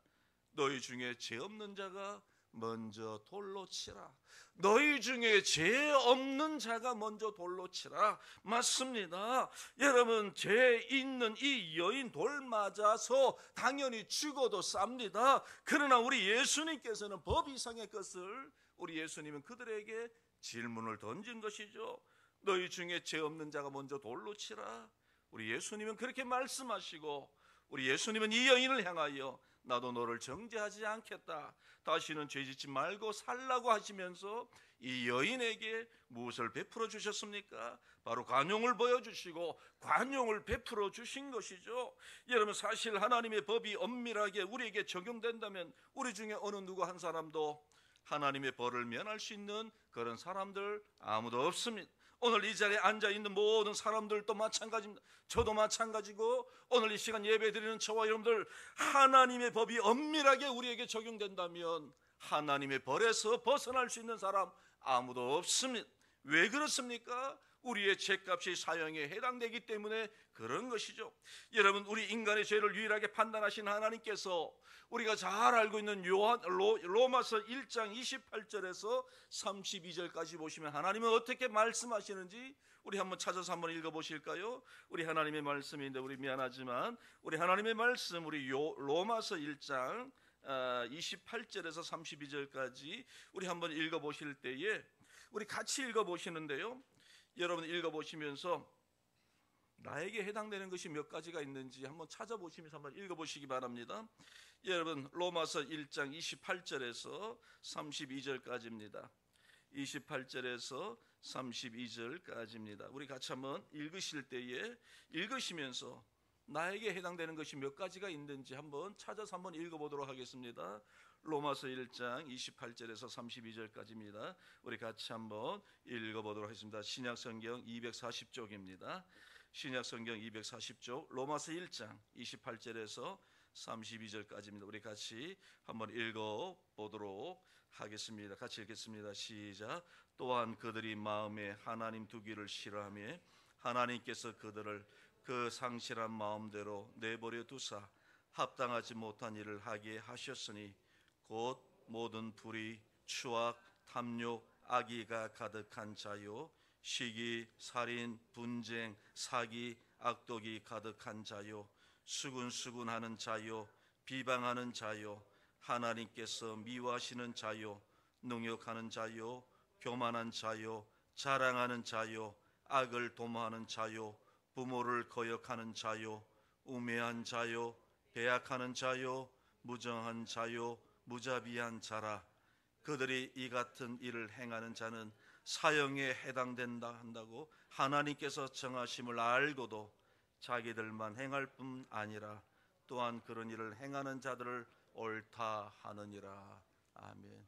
너희 중에 죄 없는 자가 먼저 돌로 치라. 너희 중에 죄 없는 자가 먼저 돌로 치라. 맞습니다. 여러분, 죄 있는 이 여인 돌 맞아서 당연히 죽어도 쌉니다. 그러나 우리 예수님께서는 법 이상의 것을, 우리 예수님은 그들에게 질문을 던진 것이죠. 너희 중에 죄 없는 자가 먼저 돌로 치라. 우리 예수님은 그렇게 말씀하시고, 우리 예수님은 이 여인을 향하여 나도 너를 정죄하지 않겠다, 다시는 죄짓지 말고 살라고 하시면서 이 여인에게 무엇을 베풀어 주셨습니까? 바로 관용을 보여주시고 관용을 베풀어 주신 것이죠. 여러분, 사실 하나님의 법이 엄밀하게 우리에게 적용된다면 우리 중에 어느 누구 한 사람도 하나님의 벌을 면할 수 있는 그런 사람들 아무도 없습니다. 오늘 이 자리에 앉아있는 모든 사람들도 마찬가지입니다. 저도 마찬가지고, 오늘 이 시간 예배드리는 저와 여러분들, 하나님의 법이 엄밀하게 우리에게 적용된다면 하나님의 벌에서 벗어날 수 있는 사람 아무도 없습니다. 왜 그렇습니까? 우리의 죄값이 사형에 해당되기 때문에 그런 것이죠. 여러분, 우리 인간의 죄를 유일하게 판단하신 하나님께서 우리가 잘 알고 있는 로마서 1장 28절에서 32절까지 보시면 하나님은 어떻게 말씀하시는지 우리 한번 찾아서 한번 읽어보실까요? 우리 하나님의 말씀인데, 우리 미안하지만 우리 하나님의 말씀, 우리 로마서 1장 28절에서 32절까지 우리 한번 읽어보실 때에 우리 같이 읽어보시는데요, 여러분 읽어보시면서 나에게 해당되는 것이 몇 가지가 있는지 한번 찾아보시면서 한번 읽어보시기 바랍니다. 여러분, 로마서 1장 28절에서 32절까지입니다. 28절에서 32절까지입니다. 우리 같이 한번 읽으실 때에 읽으시면서 나에게 해당되는 것이 몇 가지가 있는지 한번 찾아서 한번 읽어보도록 하겠습니다. 로마서 1장 28절에서 32절까지입니다. 우리 같이 한번 읽어보도록 하겠습니다. 신약성경 240쪽입니다. 신약성경 240쪽 로마서 1장 28절에서 32절까지입니다. 우리 같이 한번 읽어보도록 하겠습니다. 같이 읽겠습니다. 시작. 또한 그들이 마음에 하나님 두기를 싫어하며 하나님께서 그들을 그 상실한 마음대로 내버려 두사 합당하지 못한 일을 하게 하셨으니 곧 모든 불의, 추악, 탐욕, 악의가 가득한 자요 시기, 살인, 분쟁, 사기, 악독이 가득한 자요, 수군수군하는 자요, 비방하는 자요, 하나님께서 미워하시는 자요, 능욕하는 자요, 교만한 자요, 자랑하는 자요, 악을 도모하는 자요, 부모를 거역하는 자요, 우매한 자요, 배약하는 자요, 무정한 자요, 무자비한 자라. 그들이 이 같은 일을 행하는 자는 사형에 해당된다 한다고 하나님께서 정하심을 알고도 자기들만 행할 뿐 아니라 또한 그런 일을 행하는 자들을 옳다 하느니라. 아멘.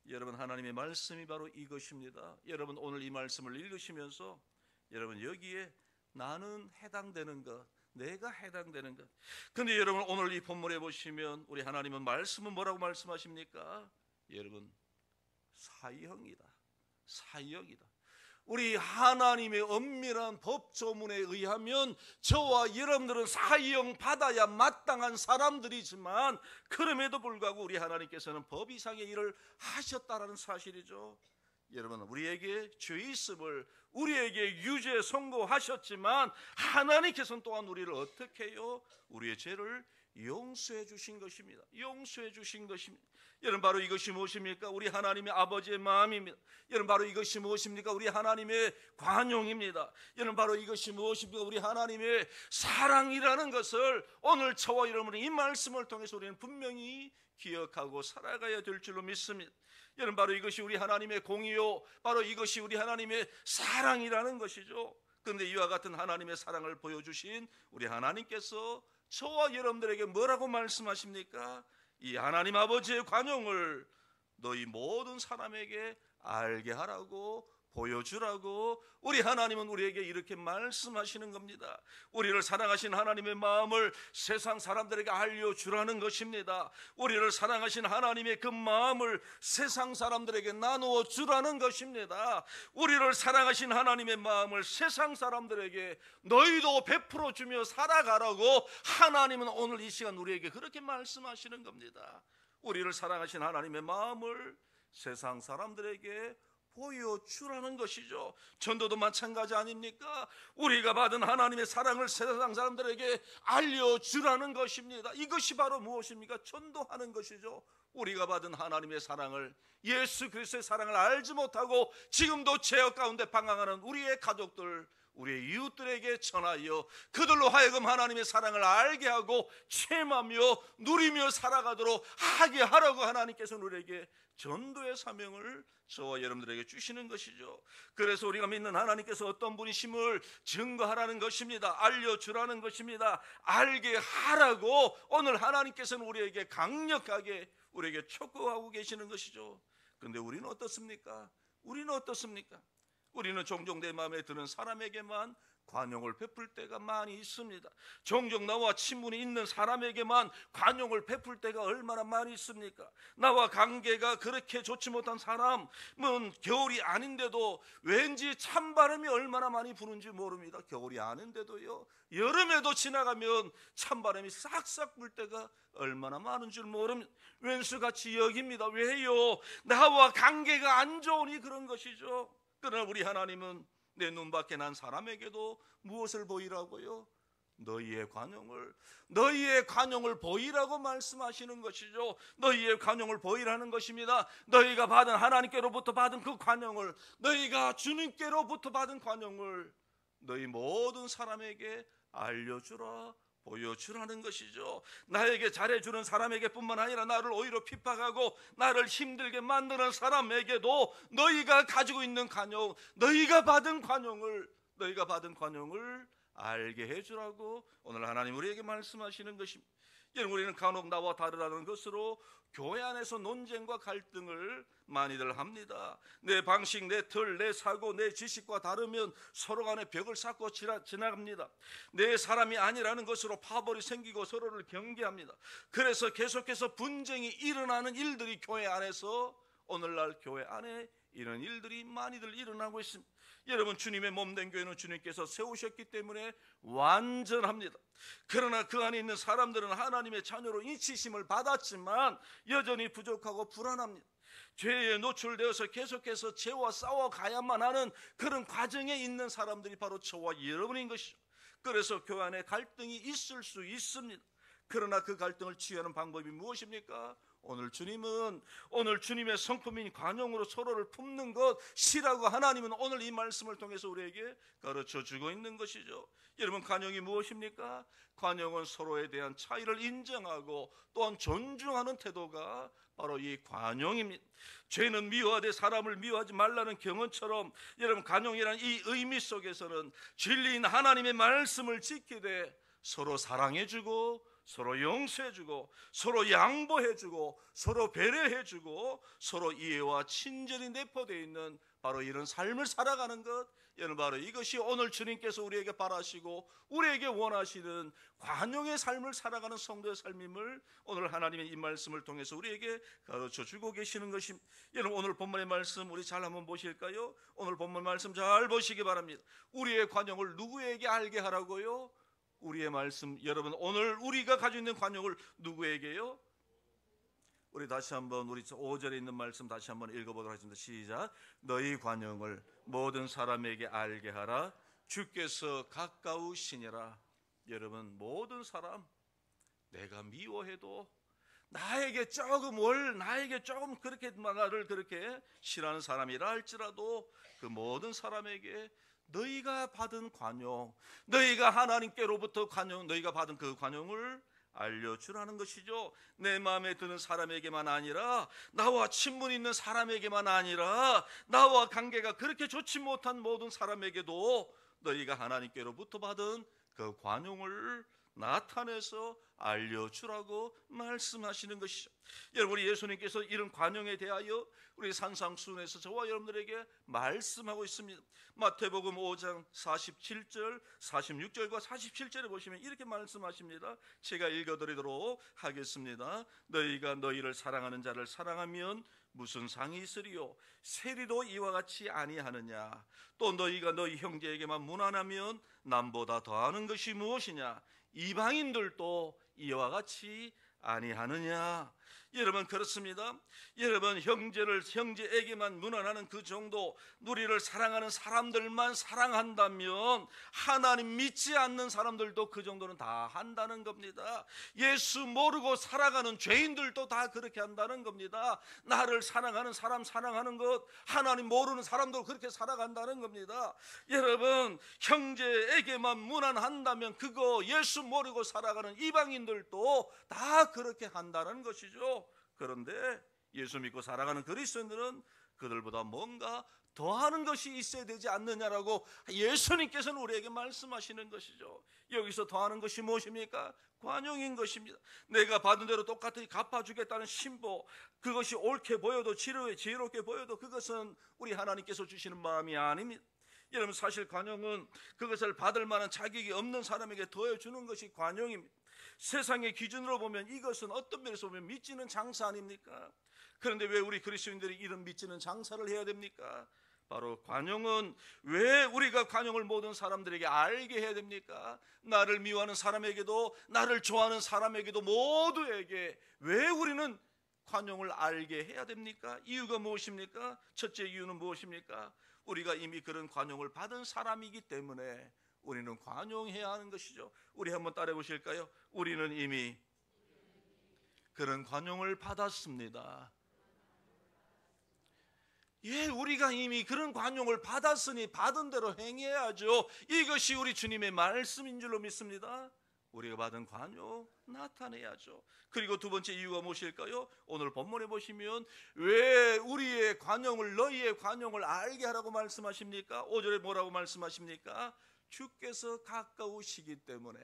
여러분, 하나님의 말씀이 바로 이것입니다. 여러분, 오늘 이 말씀을 읽으시면서 여러분, 여기에 나는 해당되는 것, 내가 해당되는 것. 근데 여러분, 오늘 이 본문에 보시면 우리 하나님은 말씀은 뭐라고 말씀하십니까? 여러분, 사형이다. 사형이다. 우리 하나님의 엄밀한 법조문에 의하면 저와 여러분들은 사형 받아야 마땅한 사람들이지만, 그럼에도 불구하고 우리 하나님께서는 법 이상의 일을 하셨다라는 사실이죠. 여러분, 우리에게 죄 있음을 우리에게 유죄 선고하셨지만 하나님께서는 또한 우리를 어떻게 해요? 우리의 죄를 용서해 주신 것입니다. 용서해 주신 것입니다. 여러분, 바로 이것이 무엇입니까? 우리 하나님의 아버지의 마음입니다. 여러분, 바로 이것이 무엇입니까? 우리 하나님의 관용입니다. 여러분, 바로 이것이 무엇입니까? 우리 하나님의 사랑이라는 것을 오늘 저와 여러분의 이 말씀을 통해서 우리는 분명히 기억하고 살아가야 될 줄로 믿습니다. 여러분, 바로 이것이 우리 하나님의 공의요, 바로 이것이 우리 하나님의 사랑이라는 것이죠. 그런데 이와 같은 하나님의 사랑을 보여주신 우리 하나님께서 저와 여러분들에게 뭐라고 말씀하십니까? 이 하나님 아버지의 관용을 너희 모든 사람에게 알게 하라고, 보여주라고 우리 하나님은 우리에게 이렇게 말씀하시는 겁니다. 우리를 사랑하신 하나님의 마음을 세상 사람들에게 알려주라는 것입니다. 우리를 사랑하신 하나님의 그 마음을 세상 사람들에게 나누어 주라는 것입니다. 우리를 사랑하신 하나님의 마음을 세상 사람들에게 너희도 베풀어 주며 살아가라고 하나님은 오늘 이 시간 우리에게 그렇게 말씀하시는 겁니다. 우리를 사랑하신 하나님의 마음을 세상 사람들에게 보여주라는 것이죠. 전도도 마찬가지 아닙니까? 우리가 받은 하나님의 사랑을 세상 사람들에게 알려주라는 것입니다. 이것이 바로 무엇입니까? 전도하는 것이죠. 우리가 받은 하나님의 사랑을, 예수 그리스도의 사랑을 알지 못하고 지금도 죄악 가운데 방황하는 우리의 가족들, 우리의 이웃들에게 전하여 그들로 하여금 하나님의 사랑을 알게 하고 체험하며 누리며 살아가도록 하게 하라고 하나님께서는 우리에게 전도의 사명을 저와 여러분들에게 주시는 것이죠. 그래서 우리가 믿는 하나님께서 어떤 분이심을 증거하라는 것입니다. 알려주라는 것입니다. 알게 하라고 오늘 하나님께서는 우리에게 강력하게 우리에게 촉구하고 계시는 것이죠. 그런데 우리는 어떻습니까? 우리는 종종 내 마음에 드는 사람에게만 관용을 베풀 때가 많이 있습니다. 종종 나와 친분이 있는 사람에게만 관용을 베풀 때가 얼마나 많이 있습니까? 나와 관계가 그렇게 좋지 못한 사람은 겨울이 아닌데도 왠지 찬바람이 얼마나 많이 부는지 모릅니다. 겨울이 아닌데도요, 여름에도 지나가면 찬바람이 싹싹 불 때가 얼마나 많은 줄 모릅니다. 왼수같이 여깁니다. 왜요? 나와 관계가 안 좋으니 그런 것이죠. 그러나 우리 하나님은 내 눈밖에 난 사람에게도 무엇을 보이라고요? 너희의 관용을 보이라고 말씀하시는 것이죠. 너희의 관용을 보이라는 것입니다. 너희가 받은 하나님께로부터 받은 그 관용을, 너희가 주님께로부터 받은 관용을 너희 모든 사람에게 알려주라, 보여주라는 것이죠. 나에게 잘해주는 사람에게 뿐만 아니라 나를 오히려 핍박하고 나를 힘들게 만드는 사람에게도 너희가 가지고 있는 관용, 너희가 받은 관용을 알게 해주라고 오늘 하나님 우리에게 말씀하시는 것입니다. 여러분, 우리는 간혹 나와 다르다는 것으로 교회 안에서 논쟁과 갈등을 많이들 합니다. 내 방식, 내 틀, 내 사고, 내 지식과 다르면 서로 간에 벽을 쌓고 지나갑니다. 내 사람이 아니라는 것으로 파벌이 생기고 서로를 경계합니다. 그래서 계속해서 분쟁이 일어나는 일들이 교회 안에서, 오늘날 교회 안에 이런 일들이 많이들 일어나고 있습니다. 여러분, 주님의 몸된 교회는 주님께서 세우셨기 때문에 완전합니다. 그러나 그 안에 있는 사람들은 하나님의 자녀로 인치심을 받았지만 여전히 부족하고 불안합니다. 죄에 노출되어서 계속해서 죄와 싸워가야만 하는 그런 과정에 있는 사람들이 바로 저와 여러분인 것이죠. 그래서 교회 안에 갈등이 있을 수 있습니다. 그러나 그 갈등을 치유하는 방법이 무엇입니까? 오늘 주님의 성품인 관용으로 서로를 품는 것이라고 하나님은 오늘 이 말씀을 통해서 우리에게 가르쳐주고 있는 것이죠. 여러분, 관용이 무엇입니까? 관용은 서로에 대한 차이를 인정하고 또한 존중하는 태도가 바로 이 관용입니다. 죄는 미워하되 사람을 미워하지 말라는 경언처럼 여러분, 관용이라는 이 의미 속에서는 진리인 하나님의 말씀을 지키되 서로 사랑해주고 서로 용서해주고 서로 양보해주고 서로 배려해주고 서로 이해와 친절이 내포되어 있는 바로 이런 삶을 살아가는 것, 여러분, 바로 이것이 오늘 주님께서 우리에게 바라시고 우리에게 원하시는 관용의 삶을 살아가는 성도의 삶임을 오늘 하나님의 이 말씀을 통해서 우리에게 가르쳐주고 계시는 것입니다. 여러분, 오늘 본문의 말씀 우리 잘 한번 보실까요? 오늘 본문 말씀 잘 보시기 바랍니다. 우리의 관용을 누구에게 알게 하라고요? 우리의 말씀, 여러분, 오늘 우리가 가지고 있는 관용을 누구에게요? 우리 다시 한번 우리 5절에 있는 말씀 다시 한번 읽어보도록 하겠습니다. 시작. 너희 관용을 모든 사람에게 알게 하라. 주께서 가까우시니라. 여러분, 모든 사람, 내가 미워해도 나에게 조금 그렇게 나를 그렇게 싫어하는 사람이라 할지라도 그 모든 사람에게 너희가 받은 관용, 너희가 하나님께로부터 너희가 받은 그 관용을 알려주라는 것이죠. 내 마음에 드는 사람에게만 아니라, 나와 친분 있는 사람에게만 아니라, 나와 관계가 그렇게 좋지 못한 모든 사람에게도 너희가 하나님께로부터 받은 그 관용을 나타내서 알려주라고 말씀하시는 것이죠. 여러분, 우리 예수님께서 이런 관용에 대하여 우리 산상수훈에서 저와 여러분들에게 말씀하고 있습니다. 마태복음 5장 47절, 46절과 47절에 보시면 이렇게 말씀하십니다. 제가 읽어드리도록 하겠습니다. 너희가 너희를 사랑하는 자를 사랑하면 무슨 상이 있으리요? 세리도 이와 같이 아니하느냐? 또 너희가 너희 형제에게만 무난하면 남보다 더하는 것이 무엇이냐? 이방인들도 이와 같이 아니하느냐? 여러분, 그렇습니다. 여러분, 형제에게만 무난하는 그 정도, 우리를 사랑하는 사람들만 사랑한다면 하나님 믿지 않는 사람들도 그 정도는 다 한다는 겁니다. 예수 모르고 살아가는 죄인들도 다 그렇게 한다는 겁니다. 나를 사랑하는 사람 사랑하는 것, 하나님 모르는 사람도 그렇게 살아간다는 겁니다. 여러분, 형제에게만 무난한다면 그거 예수 모르고 살아가는 이방인들도 다 그렇게 한다는 것이죠. 그런데 예수 믿고 살아가는 그리스도인들은 그들보다 뭔가 더하는 것이 있어야 되지 않느냐라고 예수님께서는 우리에게 말씀하시는 것이죠. 여기서 더하는 것이 무엇입니까? 관용인 것입니다. 내가 받은 대로 똑같이 갚아주겠다는 신보, 그것이 옳게 보여도 지혜롭게 보여도 그것은 우리 하나님께서 주시는 마음이 아닙니다. 여러분, 사실 관용은 그것을 받을 만한 자격이 없는 사람에게 더해주는 것이 관용입니다. 세상의 기준으로 보면 이것은 어떤 면에서 보면 미치는 장사 아닙니까? 그런데 왜 우리 그리스도인들이 이런 미치는 장사를 해야 됩니까? 바로 관용은, 왜 우리가 관용을 모든 사람들에게 알게 해야 됩니까? 나를 미워하는 사람에게도 나를 좋아하는 사람에게도 모두에게 왜 우리는 관용을 알게 해야 됩니까? 이유가 무엇입니까? 첫째 이유는 무엇입니까? 우리가 이미 그런 관용을 받은 사람이기 때문에 우리는 관용해야 하는 것이죠. 우리 한번 따라해 보실까요? 우리는 이미 그런 관용을 받았습니다. 예, 우리가 이미 그런 관용을 받았으니 받은 대로 행해야죠. 이것이 우리 주님의 말씀인 줄로 믿습니다. 우리가 받은 관용 나타내야죠. 그리고 두 번째 이유가 무엇일까요? 오늘 본문에 보시면 왜 우리의 관용을, 너희의 관용을 알게 하라고 말씀하십니까? 5절에 뭐라고 말씀하십니까? 주께서 가까우시기 때문에,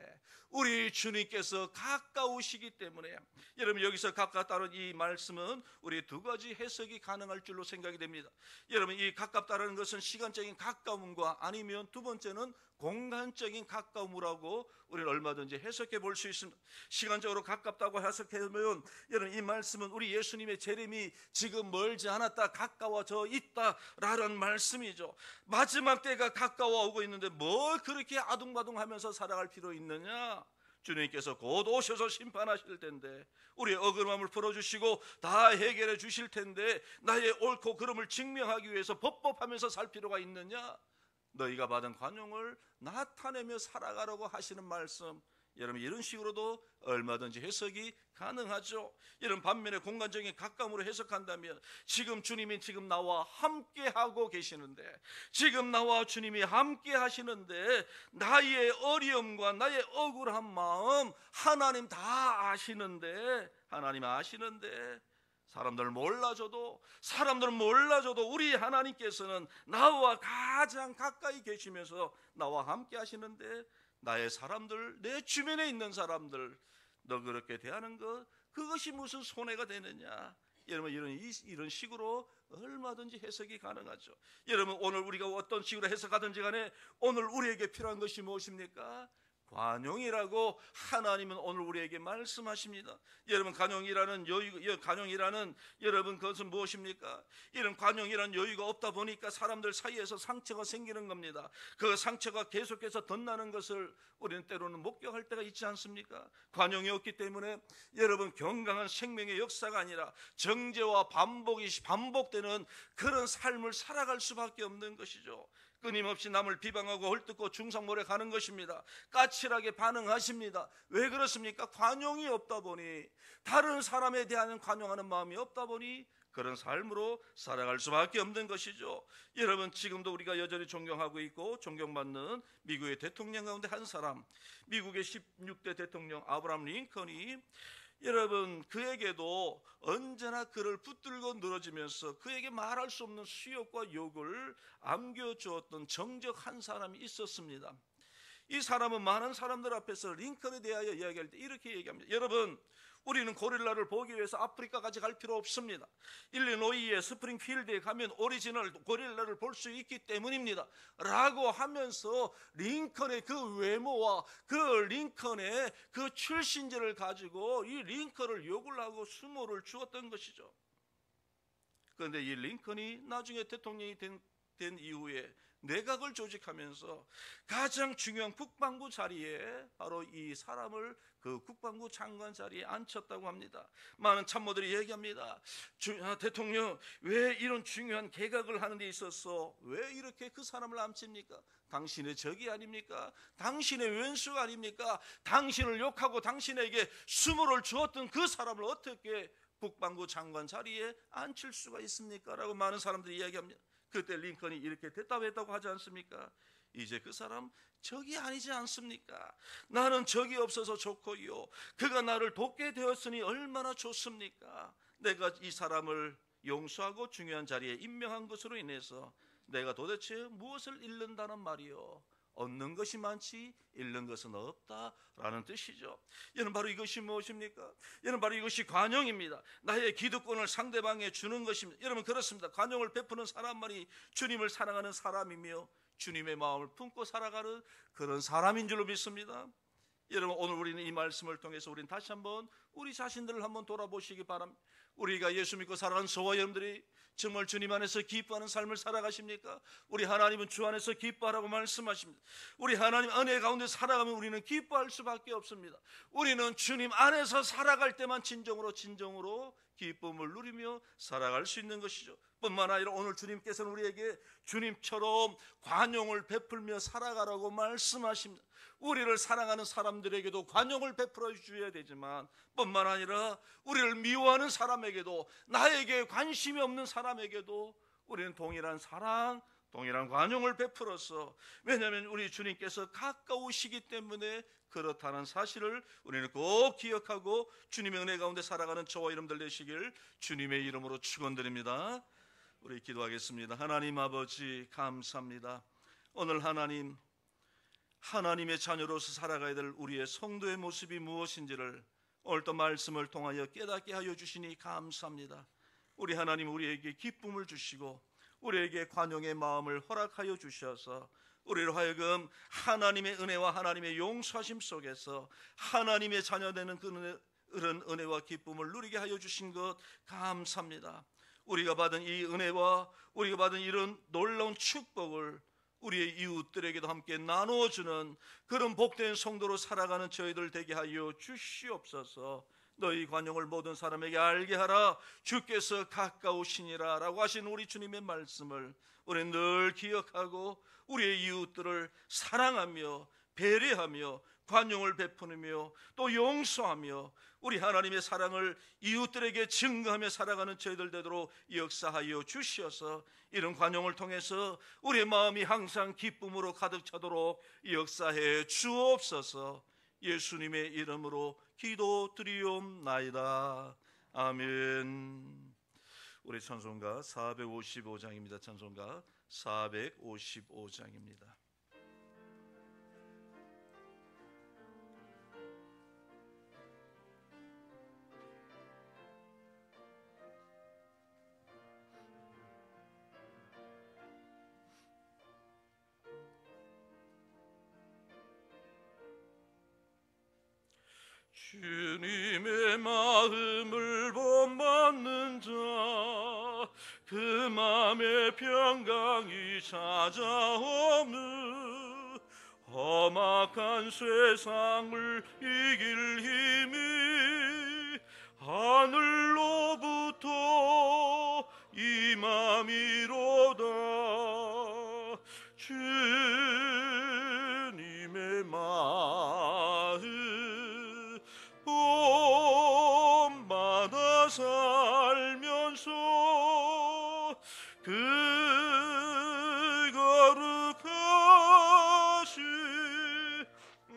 우리 주님께서 가까우시기 때문에. 여러분, 여기서 가깝다는 이 말씀은 우리 두 가지 해석이 가능할 줄로 생각이 됩니다. 여러분, 이 가깝다는 것은 시간적인 가까움과 아니면 두 번째는 공간적인 가까움이라고 우리는 얼마든지 해석해 볼 수 있습니다. 시간적으로 가깝다고 해석하면 여러분, 이 말씀은 우리 예수님의 재림이 지금 멀지 않았다, 가까워져 있다라는 말씀이죠. 마지막 때가 가까워 오고 있는데 뭘 그렇게 아둥바둥하면서 살아갈 필요 있느냐? 주님께서 곧 오셔서 심판하실 텐데 우리의 억울함을 풀어주시고 다 해결해 주실 텐데 나의 옳고 그름을 증명하기 위해서 법법하면서 살 필요가 있느냐? 너희가 받은 관용을 나타내며 살아가라고 하시는 말씀, 여러분 이런 식으로도 얼마든지 해석이 가능하죠. 이런 반면에 공간적인 가까움으로 해석한다면 지금 주님이 지금 나와 함께 하고 계시는데, 지금 나와 주님이 함께 하시는데 나의 어려움과 나의 억울한 마음 하나님 다 아시는데, 하나님 아시는데 사람들 몰라줘도 우리 하나님께서는 나와 가장 가까이 계시면서 나와 함께 하시는데 나의 사람들, 내 주변에 있는 사람들 너 그렇게 대하는 것, 그것이 무슨 손해가 되느냐? 여러분 이런 식으로 얼마든지 해석이 가능하죠. 여러분 오늘 우리가 어떤 식으로 해석하든지 간에 오늘 우리에게 필요한 것이 무엇입니까? 관용이라고 하나님은 오늘 우리에게 말씀하십니다. 여러분 관용이라는 여러분 그것은 무엇입니까? 이런 관용이라는 여유가 없다 보니까 사람들 사이에서 상처가 생기는 겁니다. 그 상처가 계속해서 덧나는 것을 우리는 때로는 목격할 때가 있지 않습니까? 관용이 없기 때문에 여러분 건강한 생명의 역사가 아니라 정죄와 반복되는 그런 삶을 살아갈 수밖에 없는 것이죠. 끊임없이 남을 비방하고 헐뜯고 중상모래 가는 것입니다. 까칠하게 반응하십니다. 왜 그렇습니까? 관용이 없다 보니, 다른 사람에 대한 관용하는 마음이 없다 보니 그런 삶으로 살아갈 수밖에 없는 것이죠. 여러분 지금도 우리가 여전히 존경하고 있고 존경받는 미국의 대통령 가운데 한 사람, 미국의 16대 대통령 아브라함 링컨이 여러분 그에게도 언제나 그를 붙들고 늘어지면서 그에게 말할 수 없는 수욕과 욕을 안겨주었던 정적 한 사람이 있었습니다. 이 사람은 많은 사람들 앞에서 링컨에 대하여 이야기할 때 이렇게 얘기합니다. 여러분 우리는 고릴라를 보기 위해서 아프리카까지 갈 필요 없습니다. 일리노이의 스프링필드에 가면 오리지널 고릴라를 볼 수 있기 때문입니다 라고 하면서 링컨의 그 외모와 그 링컨의 그 출신지를 가지고 이 링컨을 욕을 하고 수모를 주었던 것이죠. 그런데 이 링컨이 나중에 대통령이 된 이후에 내각을 조직하면서 가장 중요한 국방부 자리에 바로 이 사람을 그 국방부 장관 자리에 앉혔다고 합니다. 많은 참모들이 얘기합니다. 대통령 왜 이런 중요한 개각을 하는 데 있어서 왜 이렇게 그 사람을 앉힙니까? 당신의 적이 아닙니까? 당신의 왼수가 아닙니까? 당신을 욕하고 당신에게 수모를 주었던 그 사람을 어떻게 국방부 장관 자리에 앉힐 수가 있습니까? 라고 많은 사람들이 이야기합니다. 그때 링컨이 이렇게 대답했다고 하지 않습니까? 이제 그 사람 적이 아니지 않습니까? 나는 적이 없어서 좋고요, 그가 나를 돕게 되었으니 얼마나 좋습니까? 내가 이 사람을 용서하고 중요한 자리에 임명한 것으로 인해서 내가 도대체 무엇을 잃는다는 말이요? 얻는 것이 많지 잃는 것은 없다라는 뜻이죠. 여러분 바로 이것이 무엇입니까? 여러분 바로 이것이 관용입니다. 나의 기득권을 상대방에 주는 것입니다. 여러분 그렇습니다. 관용을 베푸는 사람만이 주님을 사랑하는 사람이며 주님의 마음을 품고 살아가는 그런 사람인 줄로 믿습니다. 여러분 오늘 우리는 이 말씀을 통해서 우리는 다시 한번 우리 자신들을 한번 돌아보시기 바랍니다. 우리가 예수 믿고 살아가는 저와 여러분들이 정말 주님 안에서 기뻐하는 삶을 살아가십니까? 우리 하나님은 주 안에서 기뻐하라고 말씀하십니다. 우리 하나님 은혜 가운데 살아가면 우리는 기뻐할 수밖에 없습니다. 우리는 주님 안에서 살아갈 때만 진정으로 기쁨을 누리며 살아갈 수 있는 것이죠. 뿐만 아니라 오늘 주님께서는 우리에게 주님처럼 관용을 베풀며 살아가라고 말씀하십니다. 우리를 사랑하는 사람들에게도 관용을 베풀어 주어야 되지만 뿐만 아니라 우리를 미워하는 사람에게도, 나에게 관심이 없는 사람에게도 우리는 동일한 사랑, 동일한 관용을 베풀어서, 왜냐하면 우리 주님께서 가까우시기 때문에 그렇다는 사실을 우리는 꼭 기억하고 주님의 은혜 가운데 살아가는 저와 여러분들 되시길 주님의 이름으로 축원드립니다. 우리 기도하겠습니다. 하나님 아버지 감사합니다. 오늘 하나님의 자녀로서 살아가야 될 우리의 성도의 모습이 무엇인지를 오늘 또 말씀을 통하여 깨닫게 하여 주시니 감사합니다. 우리 하나님 우리에게 기쁨을 주시고 우리에게 관용의 마음을 허락하여 주셔서 우리로 하여금 하나님의 은혜와 하나님의 용서하심 속에서 하나님의 자녀되는 그런 은혜와 기쁨을 누리게 하여 주신 것 감사합니다. 우리가 받은 이 은혜와 우리가 받은 이런 놀라운 축복을 우리의 이웃들에게도 함께 나누어주는 그런 복된 성도로 살아가는 저희들 되게 하여 주시옵소서. 너희 관용을 모든 사람에게 알게 하라. 주께서 가까우시니라 라고 하신 우리 주님의 말씀을 우리는 늘 기억하고 우리의 이웃들을 사랑하며 배려하며 관용을 베푸며 또 용서하며 우리 하나님의 사랑을 이웃들에게 증거하며 살아가는 저희들 되도록 역사하여 주시어서 이런 관용을 통해서 우리의 마음이 항상 기쁨으로 가득 차도록 역사해 주옵소서. 예수님의 이름으로 기도드리옵나이다. 아멘. 우리 찬송가 455장입니다. 찬송가 455장입니다. 주님의 마음을 본받는 자, 그 마음에 평강이 찾아오는 험악한 세상을 이길 힘이 하늘로부터 임함이로다. 주님의 마음 본받아 살면서 그 거룩하신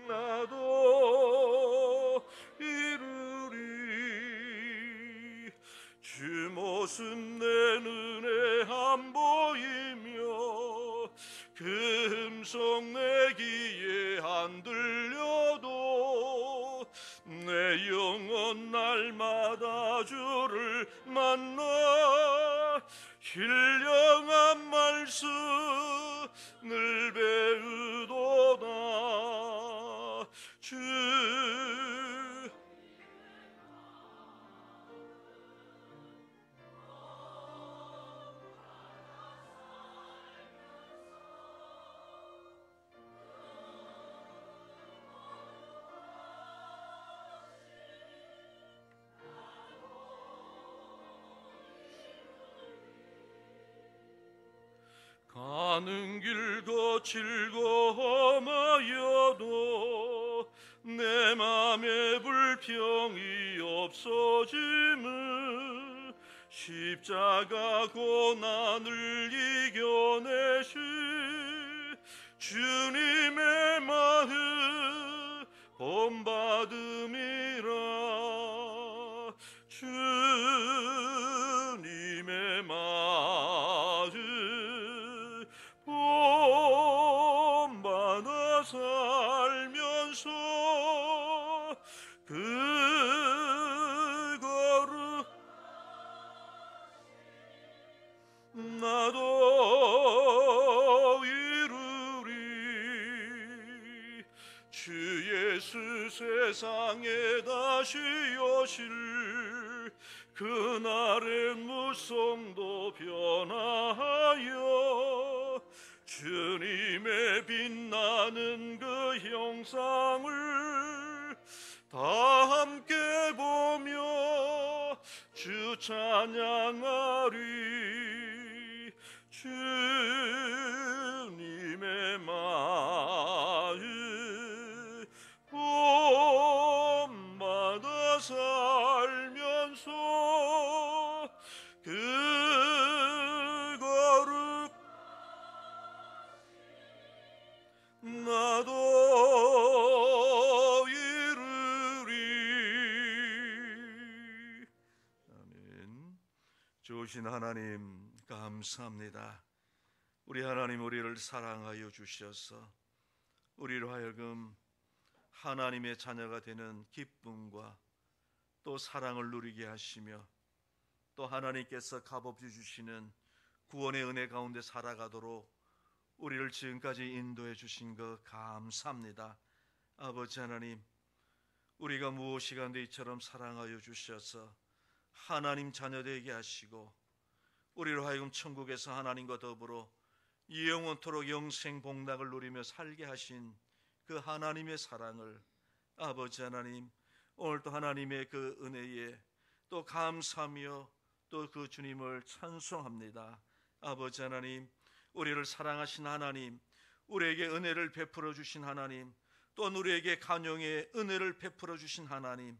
나도 이루리. 주 모습 내 눈에 안 보이며 그 음성 내 귀에 안 들려도 내 영혼 날마다 주를 만나 신령한 말씀을 배우도다. 주 가는 길 거칠 검하여도 내 맘에 불평이 없어짐은 십자가 고난을 이겨내신 주님의 마음 본받음이라. 주님의 마음 본받아 살면서 그 거룩 나도 이루리. 주 예수 세상에 다시 오실 그날의 무성도 변하여 주님의 빛나는 그 형상을 다 함께 보며 주 찬양하리. 주님의 마음 본받아 살면서 그 거룩 나도 이루리. 아멘. 좋으신 하나님 감사합니다. 우리 하나님 우리를 사랑하여 주셔서 우리로 하여금 하나님의 자녀가 되는 기쁨과 또 사랑을 누리게 하시며 또 하나님께서 값없이 주시는 구원의 은혜 가운데 살아가도록 우리를 지금까지 인도해 주신 것 감사합니다. 아버지 하나님, 우리가 무엇이 간데 이처럼 사랑하여 주셔서 하나님 자녀되게 하시고 우리로 하여금 천국에서 하나님과 더불어 영원토록 영생 복락을 누리며 살게 하신 그 하나님의 사랑을 아버지 하나님, 오늘도 하나님의 그 은혜에 또 감사하며 또 그 주님을 찬송합니다. 아버지 하나님, 우리를 사랑하신 하나님, 우리에게 은혜를 베풀어 주신 하나님, 또 우리에게 간용의 은혜를 베풀어 주신 하나님,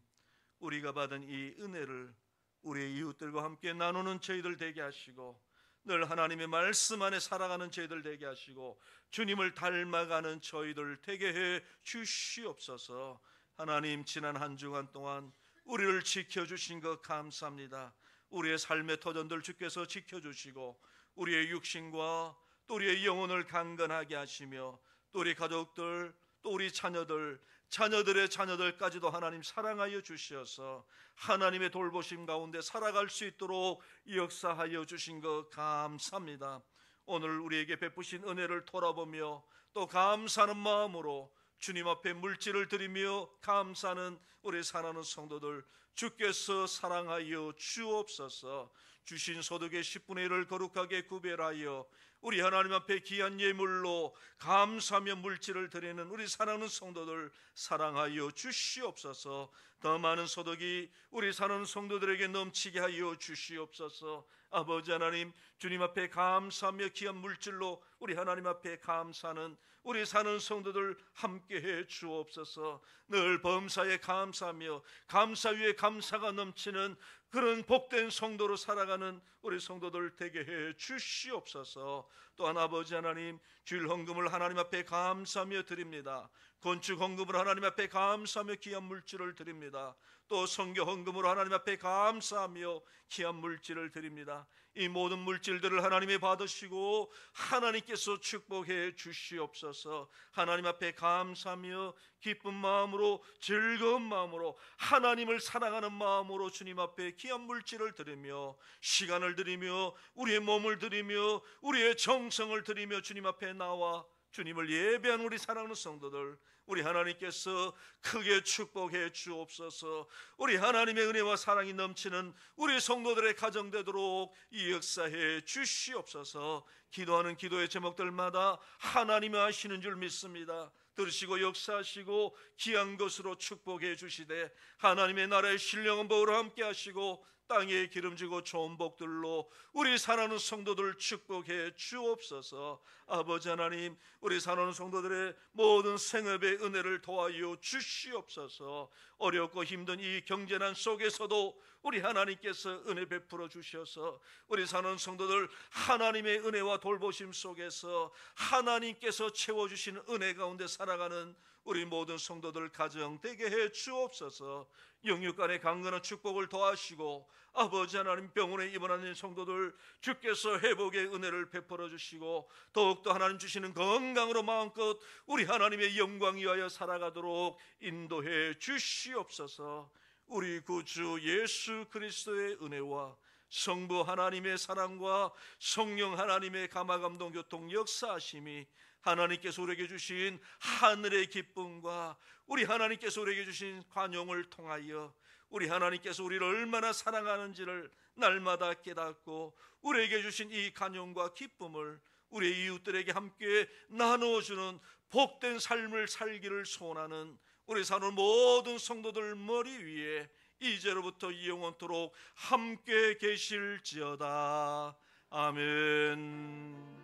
우리가 받은 이 은혜를 우리의 이웃들과 함께 나누는 저희들 되게 하시고, 늘 하나님의 말씀 안에 살아가는 저희들 되게 하시고, 주님을 닮아가는 저희들 되게 해 주시옵소서. 하나님, 지난 한 주간 동안 우리를 지켜주신 것 감사합니다. 우리의 삶의 터전들 주께서 지켜주시고, 우리의 육신과 또 우리의 영혼을 강건하게 하시며, 또 우리 가족들, 또 우리 자녀들, 자녀들의 자녀들까지도 하나님 사랑하여 주시어서 하나님의 돌보심 가운데 살아갈 수 있도록 역사하여 주신 것 감사합니다. 오늘 우리에게 베푸신 은혜를 돌아보며 또 감사하는 마음으로 주님 앞에 물질을 드리며 감사하는 우리 사랑하는 성도들, 주께서 사랑하여 주옵소서. 주신 소득의 10분의 1을 거룩하게 구별하여 우리 하나님 앞에 귀한 예물로 감사하며 물질을 드리는 우리 사랑하는 성도들 사랑하여 주시옵소서. 더 많은 소득이 우리 사랑하는 성도들에게 넘치게 하여 주시옵소서. 아버지 하나님, 주님 앞에 감사하며 귀한 물질로 우리 하나님 앞에 감사하는 우리 사는 성도들 함께해 주옵소서. 늘 범사에 감사하며 감사 위에 감사가 넘치는 그런 복된 성도로 살아가는 우리 성도들 되게 해 주시옵소서. 또한 아버지 하나님, 주일 헌금을 하나님 앞에 감사하며 드립니다. 건축 헌금으로 하나님 앞에 감사하며 귀한 물질을 드립니다. 또 선교 헌금으로 하나님 앞에 감사하며 귀한 물질을 드립니다. 이 모든 물질들을 하나님이 받으시고 하나님께서 축복해 주시옵소서. 하나님 앞에 감사하며 기쁜 마음으로, 즐거운 마음으로, 하나님을 사랑하는 마음으로 주님 앞에 귀한 물질을 드리며 시간을 드리며 우리의 몸을 드리며 우리의 정성을 드리며 주님 앞에 나와 주님을 예배하는 우리 사랑하는 성도들, 우리 하나님께서 크게 축복해 주옵소서. 우리 하나님의 은혜와 사랑이 넘치는 우리 성도들의 가정 되도록 이 역사해 주시옵소서. 기도하는 기도의 제목들마다 하나님이 하시는 줄 믿습니다. 들으시고 역사하시고 귀한 것으로 축복해 주시되 하나님의 나라의 신령한 복으로 함께 하시고 땅에 기름지고 좋은 복들로 우리 사랑하는 성도들 축복해 주옵소서. 아버지 하나님, 우리 사랑하는 성도들의 모든 생업의 은혜를 도와여 주시옵소서. 어렵고 힘든 이 경제난 속에서도 우리 하나님께서 은혜 베풀어 주셔서 우리 사랑하는 성도들 하나님의 은혜와 돌보심 속에서 하나님께서 채워주신 은혜 가운데 살아가는 우리 모든 성도들 가정 되게 해 주옵소서. 영육간의 강건한 축복을 더하시고 아버지 하나님, 병원에 입원하는 성도들 주께서 회복의 은혜를 베풀어 주시고 더욱더 하나님 주시는 건강으로 마음껏 우리 하나님의 영광 위하여 살아가도록 인도해 주시옵소서. 우리 구주 예수 그리스도의 은혜와 성부 하나님의 사랑과 성령 하나님의 감화감동 교통 역사하심이 하나님께서 우리에게 주신 하늘의 기쁨과 우리 하나님께서 우리에게 주신 관용을 통하여 우리 하나님께서 우리를 얼마나 사랑하는지를 날마다 깨닫고 우리에게 주신 이 관용과 기쁨을 우리 이웃들에게 함께 나누어주는 복된 삶을 살기를 소원하는 우리 사는 모든 성도들 머리 위에 이제로부터 영원토록 함께 계실지어다. 아멘.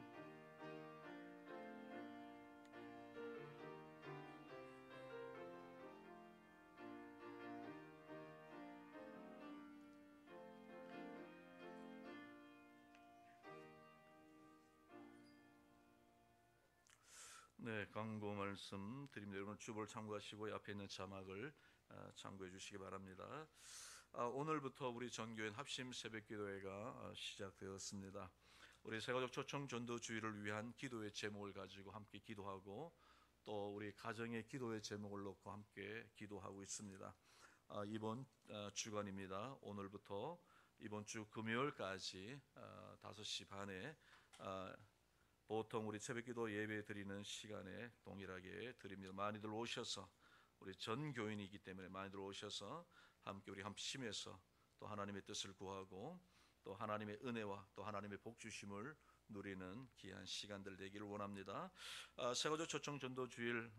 네, 광고 말씀 드립니다. 여러분 주보를 참고하시고 앞에 있는 자막을 참고해 주시기 바랍니다. 오늘부터 우리 전교회 합심 새벽기도회가 시작되었습니다. 우리 새가족 초청 전도 주의를 위한 기도의 제목을 가지고 함께 기도하고 또 우리 가정의 기도의 제목을 놓고 함께 기도하고 있습니다. 이번 주간입니다. 오늘부터 이번 주 금요일까지 5시 반에 보통 우리 새벽기도 예배 드리는 시간에 동일하게 드립니다. 많이들 오셔서 우리 전 교인이기 때문에 많이들 오셔서 함께 우리 합심해서 또 하나님의 뜻을 구하고 또 하나님의 은혜와 또 하나님의 복 주심을 누리는 귀한 시간들 되기를 원합니다. 세가족 초청 전도 주일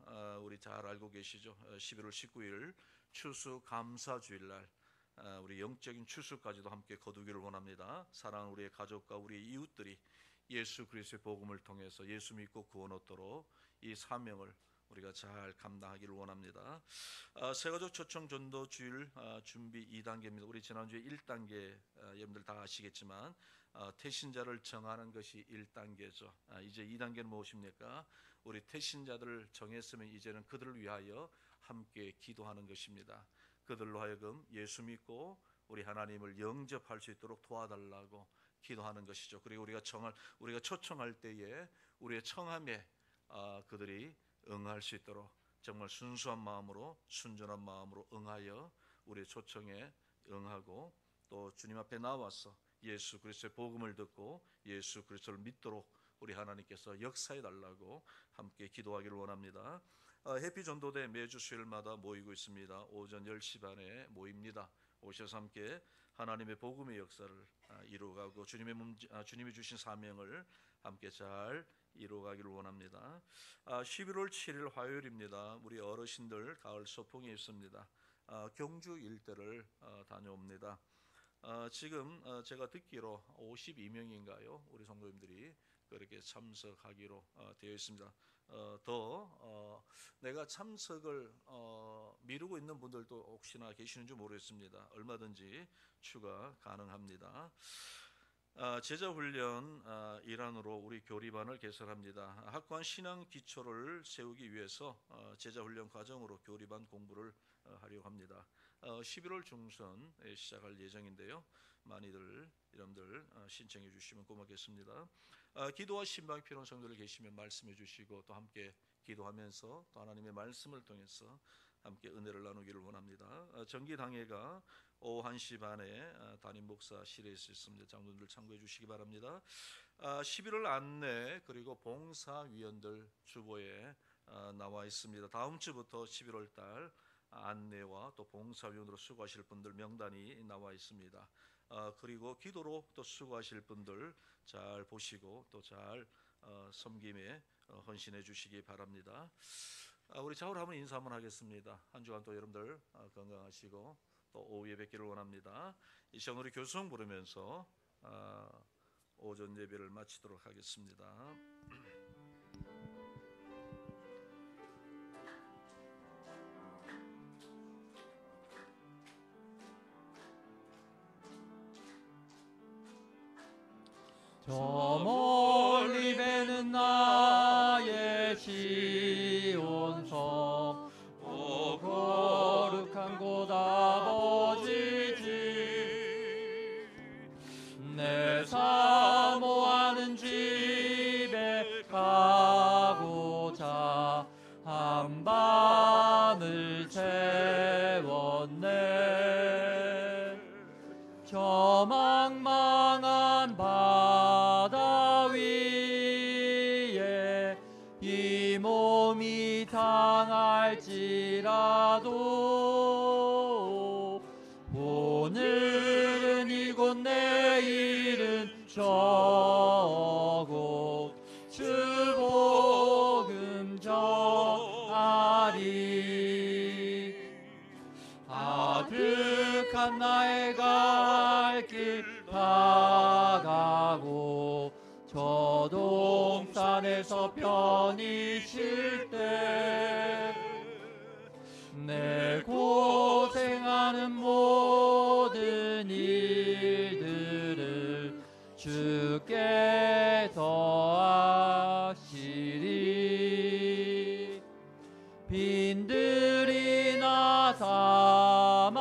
우리 잘 알고 계시죠? 11월 19일 추수 감사 주일날 우리 영적인 추수까지도 함께 거두기를 원합니다. 사랑하는 우리의 가족과 우리의 이웃들이 예수 그리스도의 복음을 통해서 예수 믿고 구원 얻도록 이 사명을 우리가 잘 감당하기를 원합니다. 세가족 초청 전도 주일 준비 2단계입니다. 우리 지난주에 1단계 여러분들 다 아시겠지만 태신자를 정하는 것이 1단계죠. 이제 2단계는 무엇입니까? 우리 태신자들을 정했으면 이제는 그들을 위하여 함께 기도하는 것입니다. 그들로 하여금 예수 믿고 우리 하나님을 영접할 수 있도록 도와달라고 기도하는 것이죠. 그리고 우리가 초청할 때에 우리의 청함에 그들이 응할 수 있도록 정말 순수한 마음으로 순전한 마음으로 응하여 우리의 초청에 응하고 또 주님 앞에 나와서 예수 그리스도의 복음을 듣고 예수 그리스도를 믿도록 우리 하나님께서 역사해 달라고 함께 기도하기를 원합니다. 해피전도대 매주 수요일마다 모이고 있습니다. 오전 10시 반에 모입니다. 오셔서 함께 하나님의 복음의 역사를 이루어가고 주님이 주신 사명을 함께 잘 이루어가기를 원합니다. 11월 7일 화요일입니다. 우리 어르신들 가을 소풍이 있습니다. 경주 일대를 다녀옵니다. 지금 제가 듣기로 52명인가요? 우리 성도님들이 그렇게 참석하기로 되어 있습니다. 내가 참석을 미루고 있는 분들도 혹시나 계시는지 모르겠습니다. 얼마든지 추가 가능합니다. 제자훈련 일환으로 우리 교리반을 개설합니다. 확고한 신앙 기초를 세우기 위해서 제자훈련 과정으로 교리반 공부를 하려고 합니다. 11월 중순에 시작할 예정인데요. 많이들 여러분들 신청해 주시면 고맙겠습니다. 기도와 신방이 필요한 성도들 계시면 말씀해 주시고 또 함께 기도하면서 또 하나님의 말씀을 통해서 함께 은혜를 나누기를 원합니다. 정기당회가 오후 1시 반에 담임 목사실에 있습니다. 장로님들 참고해 주시기 바랍니다. 11월 안내 그리고 봉사위원들 주보에 나와 있습니다. 다음 주부터 11월 달 안내와 또 봉사위원으로 수고하실 분들 명단이 나와 있습니다. 그리고 기도로 또 수고하실 분들 잘 보시고 또 잘 섬김에 헌신해 주시기 바랍니다. 우리 좌우로 한번 인사 한번 하겠습니다. 한 주간 또 여러분들 건강하시고 또 오후에 뵙기를 원합니다. 이 시간 우리 교성 부르면서 오전 예배를 마치도록 하겠습니다. 저 멀리 배는 나의 시온성 오 거룩한 곳 아버지 집 내 사모하는 집에 가고자 한밤을 채웠네. 저 망망한 바다 위에 이 몸이 당할지라도 오늘은 이곳 내일은 저곳 주 복음 전하리. 아득한 나의 갈 길 다가고 저 동산에서 편히 쉴 때 내 고생하는 모든 일들을 주께 더하시리. 빈들이나 사막에서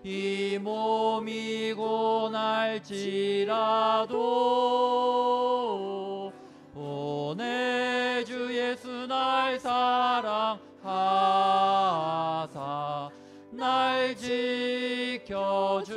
이 몸이 고날지라도 오내 주 예수 날 사랑하사 날 지켜주